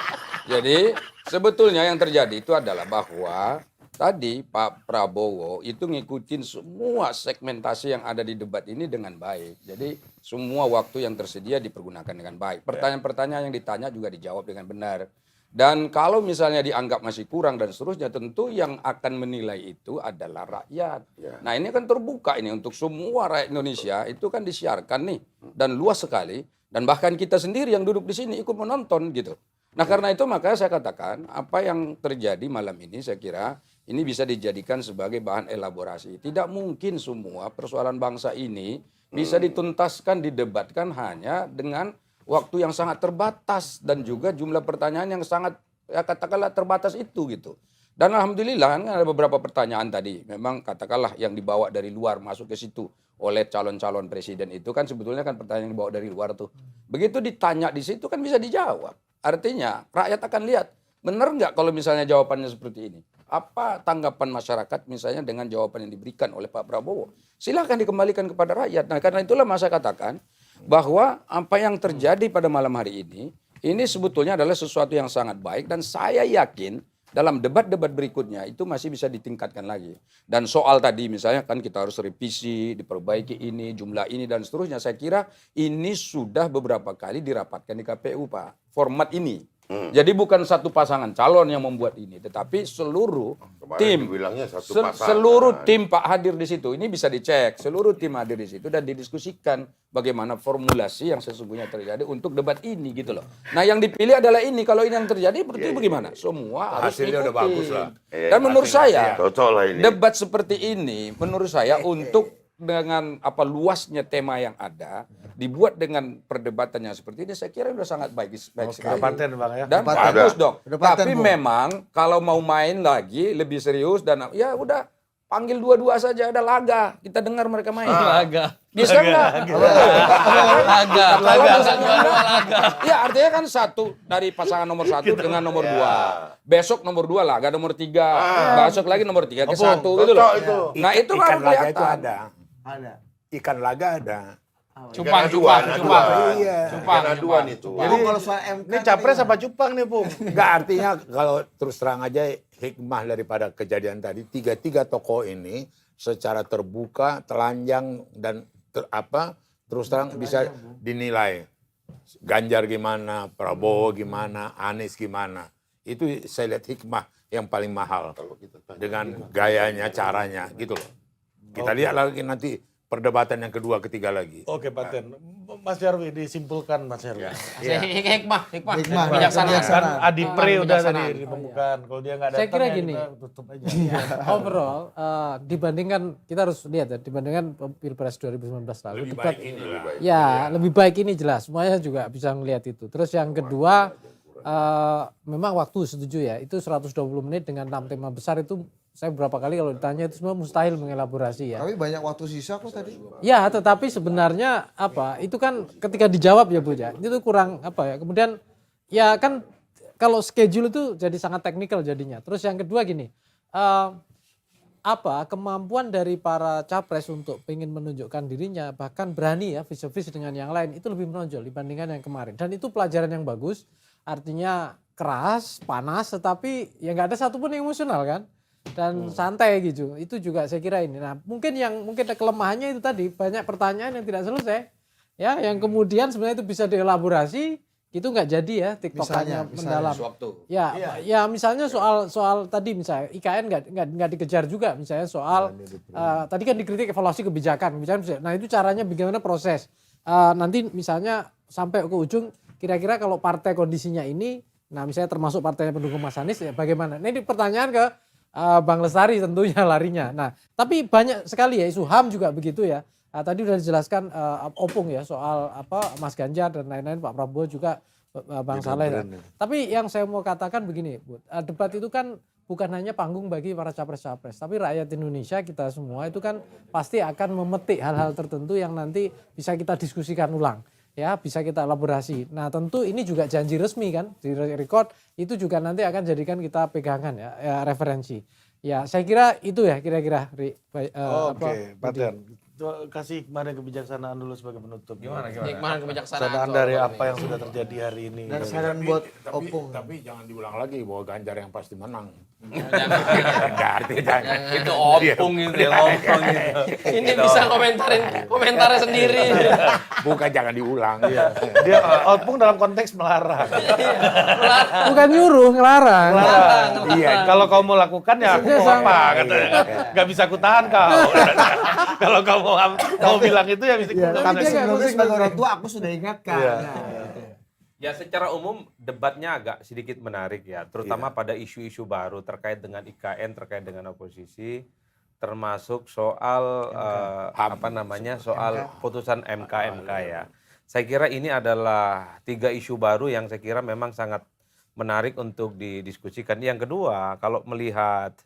Jadi, sebetulnya yang terjadi itu adalah bahwa tadi Pak Prabowo itu ngikutin semua segmentasi yang ada di debat ini dengan baik. Jadi semua waktu yang tersedia dipergunakan dengan baik. Pertanyaan-pertanyaan yang ditanya juga dijawab dengan benar. Dan kalau misalnya dianggap masih kurang dan seterusnya, tentu yang akan menilai itu adalah rakyat. Nah, ini kan terbuka ini untuk semua rakyat Indonesia, itu kan disiarkan nih dan luas sekali, dan bahkan kita sendiri yang duduk di sini ikut menonton gitu. Nah, karena itu makanya saya katakan apa yang terjadi malam ini saya kira ini bisa dijadikan sebagai bahan elaborasi. Tidak mungkin semua persoalan bangsa ini bisa dituntaskan, didebatkan hanya dengan waktu yang sangat terbatas dan juga jumlah pertanyaan yang sangat ya katakanlah terbatas itu gitu. Dan alhamdulillah kan ada beberapa pertanyaan tadi memang katakanlah yang dibawa dari luar masuk ke situ oleh calon-calon presiden itu kan sebetulnya kan pertanyaan yang dibawa dari luar tuh. Begitu ditanya di situ kan bisa dijawab. Artinya rakyat akan lihat benar nggak kalau misalnya jawabannya seperti ini. Apa tanggapan masyarakat misalnya dengan jawaban yang diberikan oleh Pak Prabowo? Silahkan dikembalikan kepada rakyat. Nah, karena itulah saya katakan bahwa apa yang terjadi pada malam hari ini sebetulnya adalah sesuatu yang sangat baik dan saya yakin dalam debat-debat berikutnya itu masih bisa ditingkatkan lagi. Dan soal tadi misalnya kan kita harus revisi, diperbaiki ini, jumlah ini dan seterusnya. Saya kira ini sudah beberapa kali dirapatkan di KPU, Pak. Format ini. Jadi bukan satu pasangan calon yang membuat ini, tetapi seluruh Kemarin tim, dibilangnya satu pasangan. seluruh tim Pak hadir di situ. Ini bisa dicek, seluruh tim hadir di situ dan didiskusikan bagaimana formulasi yang sesungguhnya terjadi untuk debat ini gitu loh. Nah, yang dipilih adalah ini. Kalau ini yang terjadi berarti bagaimana? Semua harus Hasilnya udah ngikutin. bagus lah. Dan menurut saya Cocok lah ini. debat seperti ini menurut saya untuk dengan apa luasnya tema yang ada dibuat dengan perdebatannya seperti ini saya kira sudah sangat baik sekali. Udah paten, Bang, ya. Dan Udah paten. bagus dong. Udah paten, Tapi Bung. memang kalau mau main lagi lebih serius dan ya udah panggil dua-dua saja ada laga. Kita dengar mereka main. Laga. Bisa nggak? Laga. Kalau Laga. misalnya ya artinya kan satu dari pasangan nomor satu dengan nomor dua. Besok nomor dua laga nomor tiga. Besok lagi nomor tiga ke satu gitu loh. Cocok itu. Nah itu Ikan baru laga itu kelihatan. ada. Ada. Ikan laga ada. Cupang. Iya. Cupang. Aduan itu. Jadi kalau soal MK Ini capres apa cupang nih, Bung? Enggak, artinya kalau terus terang aja hikmah daripada kejadian tadi, tiga tokoh ini secara terbuka, telanjang dan terus terang bisa dinilai. Ganjar gimana, Prabowo gimana, Anies gimana. Itu saya lihat hikmah yang paling mahal dengan gayanya, caranya gitu loh. Kita lihat lagi nanti perdebatan yang kedua, ketiga lagi. Oke, paten. Mas Yarwi disimpulkan, Mas Yarwi. Hikmah. Hikmah. Bijaksana. Kan Adi Pre udah tadi Kebijaksanaan. di pembukaan. Kalau dia nggak datang, Saya kira ya gini. kita tutup aja. Overall, dibandingkan kita harus lihat ya, dibandingkan Pilpres 2019 lalu, Lebih debat baik ini lah. ya lebih baik ini jelas. Semuanya juga bisa melihat itu. Terus yang kedua, memang waktu setuju ya. Itu 120 menit dengan 6 tema besar itu saya beberapa kali kalau ditanya itu semua mustahil mengelaborasi ya. Tapi banyak waktu sisa kok tadi. Ya, tetapi sebenarnya apa? Itu kan ketika dijawab ya Bu ya. Itu kurang apa ya? Kemudian ya kan kalau schedule itu jadi sangat teknikal jadinya. Terus yang kedua gini, kemampuan dari para capres untuk ingin menunjukkan dirinya bahkan berani ya vis-a-vis dengan yang lain itu lebih menonjol dibandingkan yang kemarin. Dan itu pelajaran yang bagus. Artinya keras, panas, tetapi ya nggak ada satupun yang emosional kan. Dan santai gitu, itu juga saya kira ini. Nah mungkin kelemahannya itu tadi banyak pertanyaan yang tidak selesai, ya, yang kemudian sebenarnya itu bisa dielaborasi, itu nggak jadi ya tiktokannya mendalam. Ya misalnya soal tadi misalnya IKN nggak dikejar juga misalnya soal tadi kan dikritik evaluasi kebijakan. Nah itu caranya bagaimana proses nanti misalnya sampai ke ujung kira-kira kalau partai kondisinya ini, nah misalnya termasuk partainya pendukung Mas Anies ya bagaimana? Nah ini pertanyaan ke Bang Lestari tentunya larinya. Nah, tapi banyak sekali ya isu HAM juga begitu ya. Tadi sudah dijelaskan Opung ya soal Mas Ganjar dan lain-lain, Pak Prabowo juga Bang Saleh. Tapi yang saya mau katakan begini, Bu, debat itu kan bukan hanya panggung bagi para capres-capres, tapi rakyat Indonesia kita semua itu kan pasti akan memetik hal-hal tertentu yang nanti bisa kita diskusikan ulang. Ya bisa kita elaborasi. Nah tentu ini juga janji resmi kan, di record itu juga nanti akan jadikan kita pegangan ya referensi. Ya saya kira itu ya kira-kira. Oke, Pak Tian, kasih kemarin kebijaksanaan dulu sebagai penutup. Gimana? Hikmah kebijaksanaan dari apa yang sudah terjadi hari ini. Dan saran buat Opung. Tapi jangan diulang lagi bahwa Ganjar yang pasti menang. Itu Opung itu yang ngomong itu. Ini bisa komentarnya sendiri. Bukan jangan diulang. Dia Opung dalam konteks melarang. Bukan nyuruh, ngelarang. Iya, kalau kau mau lakukan ya aku mau apa katanya. Gak bisa aku tahan kau. Kalau kau mau bilang itu ya bisa. Tapi sebelumnya sebagai orang tua aku sudah ingatkan. Ya secara umum debatnya agak sedikit menarik ya, terutama pada isu-isu baru terkait dengan IKN, terkait dengan oposisi, termasuk soal soal putusan MK ya. Saya kira ini adalah 3 isu baru yang saya kira memang sangat menarik untuk didiskusikan. Yang kedua, kalau melihat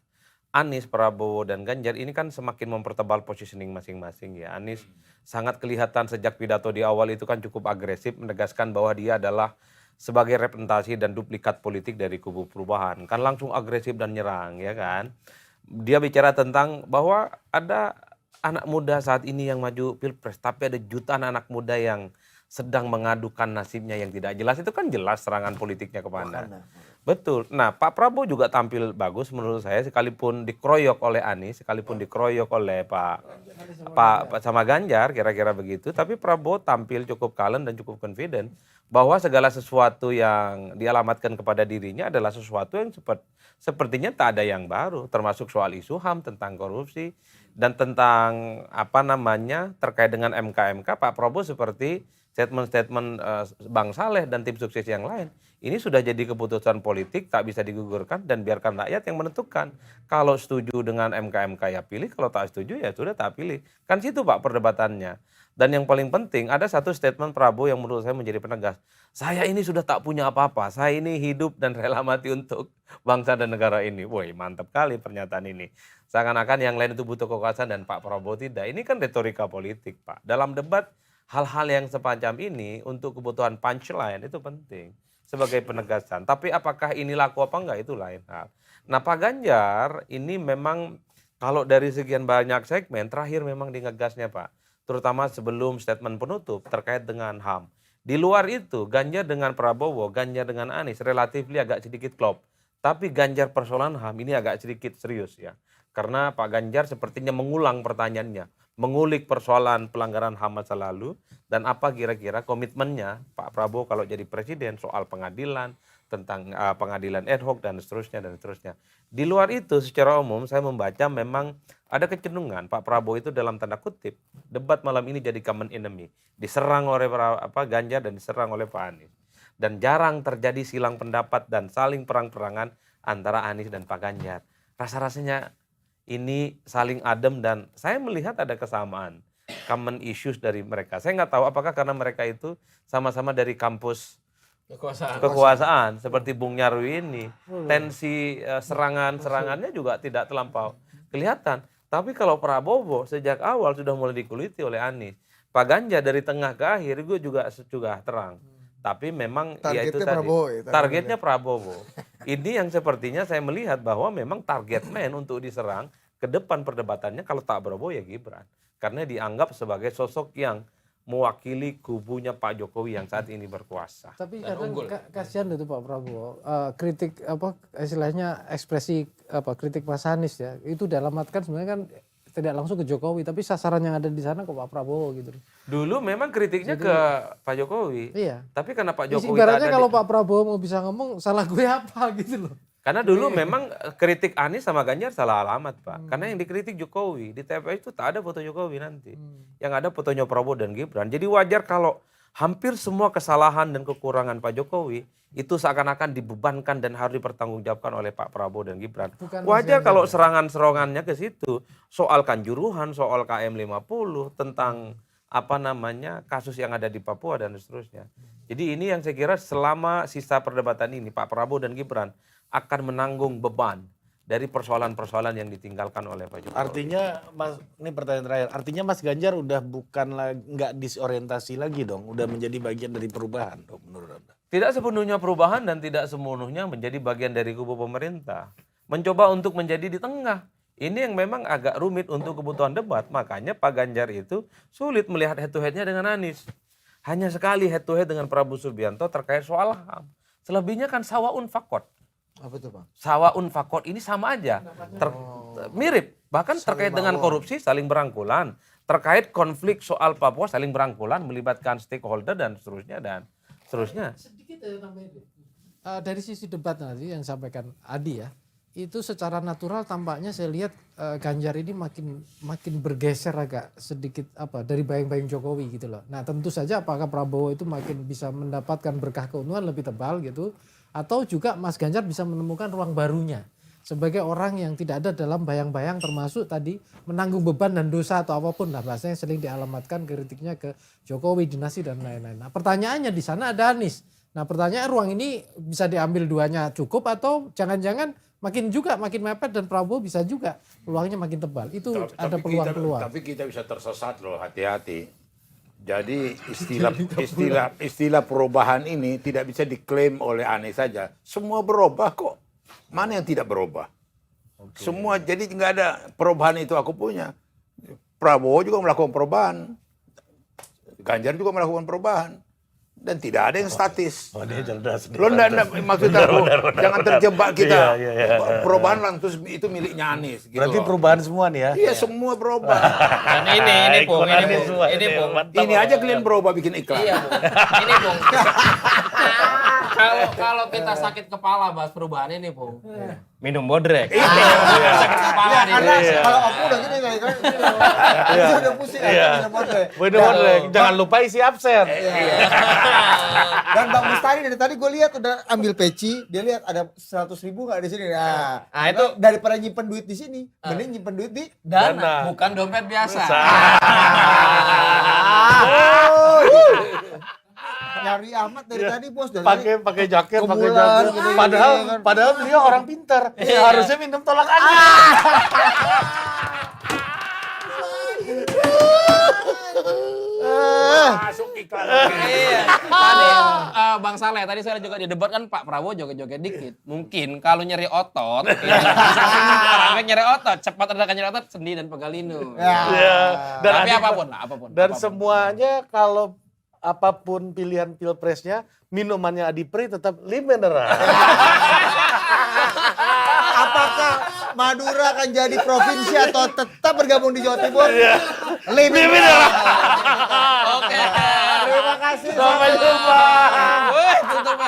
Anies, Prabowo, dan Ganjar ini kan semakin mempertebal positioning masing-masing ya. Anies sangat kelihatan sejak pidato di awal itu kan cukup agresif menegaskan bahwa dia adalah sebagai representasi dan duplikat politik dari kubu perubahan. Kan langsung agresif dan nyerang ya kan. Dia bicara tentang bahwa ada anak muda saat ini yang maju pilpres, tapi ada jutaan anak muda yang sedang mengadukan nasibnya yang tidak jelas. Itu kan jelas serangan politiknya kepada. Betul. Nah, Pak Prabowo juga tampil bagus menurut saya, sekalipun dikeroyok oleh Anies, sekalipun dikeroyok oleh Pak sama Ganjar, kira-kira begitu. Tapi Prabowo tampil cukup kalem dan cukup confident bahwa segala sesuatu yang dialamatkan kepada dirinya adalah sesuatu yang sepertinya tak ada yang baru, termasuk soal isu HAM, tentang korupsi, dan tentang terkait dengan MK. Pak Prabowo seperti statement-statement Bang Saleh dan tim sukses yang lain. Ini sudah jadi keputusan politik, tak bisa digugurkan dan biarkan rakyat yang menentukan. Kalau setuju dengan MK ya pilih, kalau tak setuju ya sudah tak pilih. Kan situ Pak perdebatannya. Dan yang paling penting ada satu statement Prabowo yang menurut saya menjadi penegas. Saya ini sudah tak punya apa-apa, saya ini hidup dan rela mati untuk bangsa dan negara ini. Woi mantap kali pernyataan ini. Seakan-akan yang lain itu butuh kekuasaan dan Pak Prabowo tidak. Ini kan retorika politik Pak. Dalam debat hal-hal yang semacam ini untuk kebutuhan punchline itu penting sebagai penegasan. Tapi apakah ini laku apa enggak itu lain hal. Nah Pak Ganjar ini memang kalau dari sekian banyak segmen terakhir memang digegasnya Pak. Terutama sebelum statement penutup terkait dengan HAM. Di luar itu Ganjar dengan Prabowo, Ganjar dengan Anies relatif agak sedikit klop. Tapi Ganjar persoalan HAM ini agak sedikit serius ya. Karena Pak Ganjar sepertinya mengulang pertanyaannya. Mengulik persoalan pelanggaran HAM masa lalu dan apa kira-kira komitmennya Pak Prabowo kalau jadi presiden soal pengadilan, tentang pengadilan ad hoc dan seterusnya. Di luar itu secara umum saya membaca memang ada kecenderungan Pak Prabowo itu dalam tanda kutip debat malam ini jadi common enemy. Diserang oleh Ganjar dan diserang oleh Pak Anies. Dan jarang terjadi silang pendapat dan saling perang-perangan antara Anies dan Pak Ganjar. Rasa-rasanya ini saling adem dan saya melihat ada kesamaan common issues dari mereka. Saya nggak tahu apakah karena mereka itu sama-sama dari kampus kekuasaan seperti Bung Nyarwi ini. Tensi serangannya juga tidak terlampau kelihatan. Tapi kalau Prabowo sejak awal sudah mulai dikuliti oleh Anies. Pak Ganjar dari tengah ke akhir gue juga terang. Tapi memang ya itu tadi. Targetnya Prabowo. Ini yang sepertinya saya melihat bahwa memang target man untuk diserang ke depan perdebatannya kalau tak Prabowo ya Gibran. Karena dianggap sebagai sosok yang mewakili kubunya Pak Jokowi yang saat ini berkuasa. Tapi kadang kasihan itu Pak Prabowo, kritik istilahnya ekspresi kritik Mas Anies ya, itu dialamatkan sebenarnya kan tidak langsung ke Jokowi, tapi sasaran yang ada di sana ke Pak Prabowo gitu. Dulu memang kritiknya ke Pak Jokowi. Iya. Tapi karena Pak Jokowi ibaratnya kalau Pak Prabowo mau bisa ngomong, salah gue apa gitu loh. Karena dulu memang kritik Anies sama Ganjar salah alamat, Pak. Karena yang dikritik Jokowi, di TPS itu tak ada foto Jokowi nanti. Yang ada fotonya Prabowo dan Gibran. Jadi wajar kalau hampir semua kesalahan dan kekurangan Pak Jokowi itu seakan-akan dibebankan dan harus dipertanggungjawabkan oleh Pak Prabowo dan Gibran. Wajar kalau serangan-serangannya ke situ. Soal Kanjuruhan, soal KM50, tentang kasus yang ada di Papua dan seterusnya. Jadi ini yang saya kira selama sisa perdebatan ini Pak Prabowo dan Gibran akan menanggung beban dari persoalan-persoalan yang ditinggalkan oleh Pak Jokowi. Artinya Mas, ini pertanyaan terakhir. Artinya Mas Ganjar udah bukan lagi, nggak disorientasi lagi dong, udah menjadi bagian dari perubahan dong menurut Anda? Tidak sepenuhnya perubahan dan tidak sepenuhnya menjadi bagian dari kubu pemerintah. Mencoba untuk menjadi di tengah. Ini yang memang agak rumit untuk kebutuhan debat. Makanya Pak Ganjar itu sulit melihat head to head-nya dengan Anies. Hanya sekali head to head dengan Prabowo Subianto terkait soal HAM. Selebihnya kan sawaun fakot. Apa itu Bang? Sawaun fakot ini sama aja. Mirip. Bahkan terkait dengan korupsi saling berangkulan. Terkait konflik soal Papua saling berangkulan, melibatkan stakeholder dan seterusnya. Sedikit ya tambahin. Dari sisi debat nanti yang sampaikan Adi ya, itu secara natural tampaknya saya lihat Ganjar ini makin bergeser agak sedikit dari bayang-bayang Jokowi gitu loh. Nah tentu saja apakah Prabowo itu makin bisa mendapatkan berkah keuntungan lebih tebal gitu, atau juga Mas Ganjar bisa menemukan ruang barunya sebagai orang yang tidak ada dalam bayang-bayang, termasuk tadi menanggung beban dan dosa atau apapun lah bahasanya sering dialamatkan kritiknya ke Jokowi, dinasti dan lain-lain. Nah pertanyaannya di sana ada Anies. Nah pertanyaan ruang ini bisa diambil duanya cukup atau jangan-jangan makin mepet dan Prabowo bisa juga peluangnya makin tebal. Itu ada peluang-peluang. Tapi kita bisa tersesat loh, hati-hati. Jadi istilah perubahan ini tidak bisa diklaim oleh Anies saja. Semua berubah kok. Mana yang tidak berubah? Semua, jadi nggak ada perubahan itu aku punya. Prabowo juga melakukan perubahan. Ganjar juga melakukan perubahan. Dan tidak ada yang statis. Oh, dia cerdas. Lo maksudnya jangan terjebak kita. Perubahan langsung itu miliknya Anies. Gitu berarti loh. Perubahan semua nih ya? Iya semua berubah. Dan ini Bung. Ini aja kalian berubah bikin iklan. Iya Bung. Ini Bung. Kalau kita sakit kepala bahas perubahan ini Bung. Minum bodrek. Sakit kepala nih. Karena kalau aku udah gini kan. Udah pusing Bener-bener. Jangan lupa isi absen. Dan Bang Mustari dari tadi gue lihat udah ambil peci, dia lihat ada 100.000 nggak di sini. Nah itu daripada nyimpen duit di sini, mending nyimpen duit di dana, bukan dompet biasa. Nyari amat dari tadi bos. Pakai jaket, pakai jaket. Padahal beliau orang pintar. Harusnya minum tolak angin. Masuk iklan. Tadi Bang Saleh tadi saya juga di debat kan Pak Prabowo joget-joget dikit. Mungkin kalau nyeri otot, nyeri otot, cepat redakan nyeri otot, sendi dan pegalinu. Tapi apapun. Dan semuanya kalau apapun pilihan pilpresnya, minumannya Adipri tetap mineral. Apakah Madura akan jadi provinsi atau tetap bergabung di Jawa Timur? Mineral. Oke. Terima kasih. Sampai jumpa. Tutup.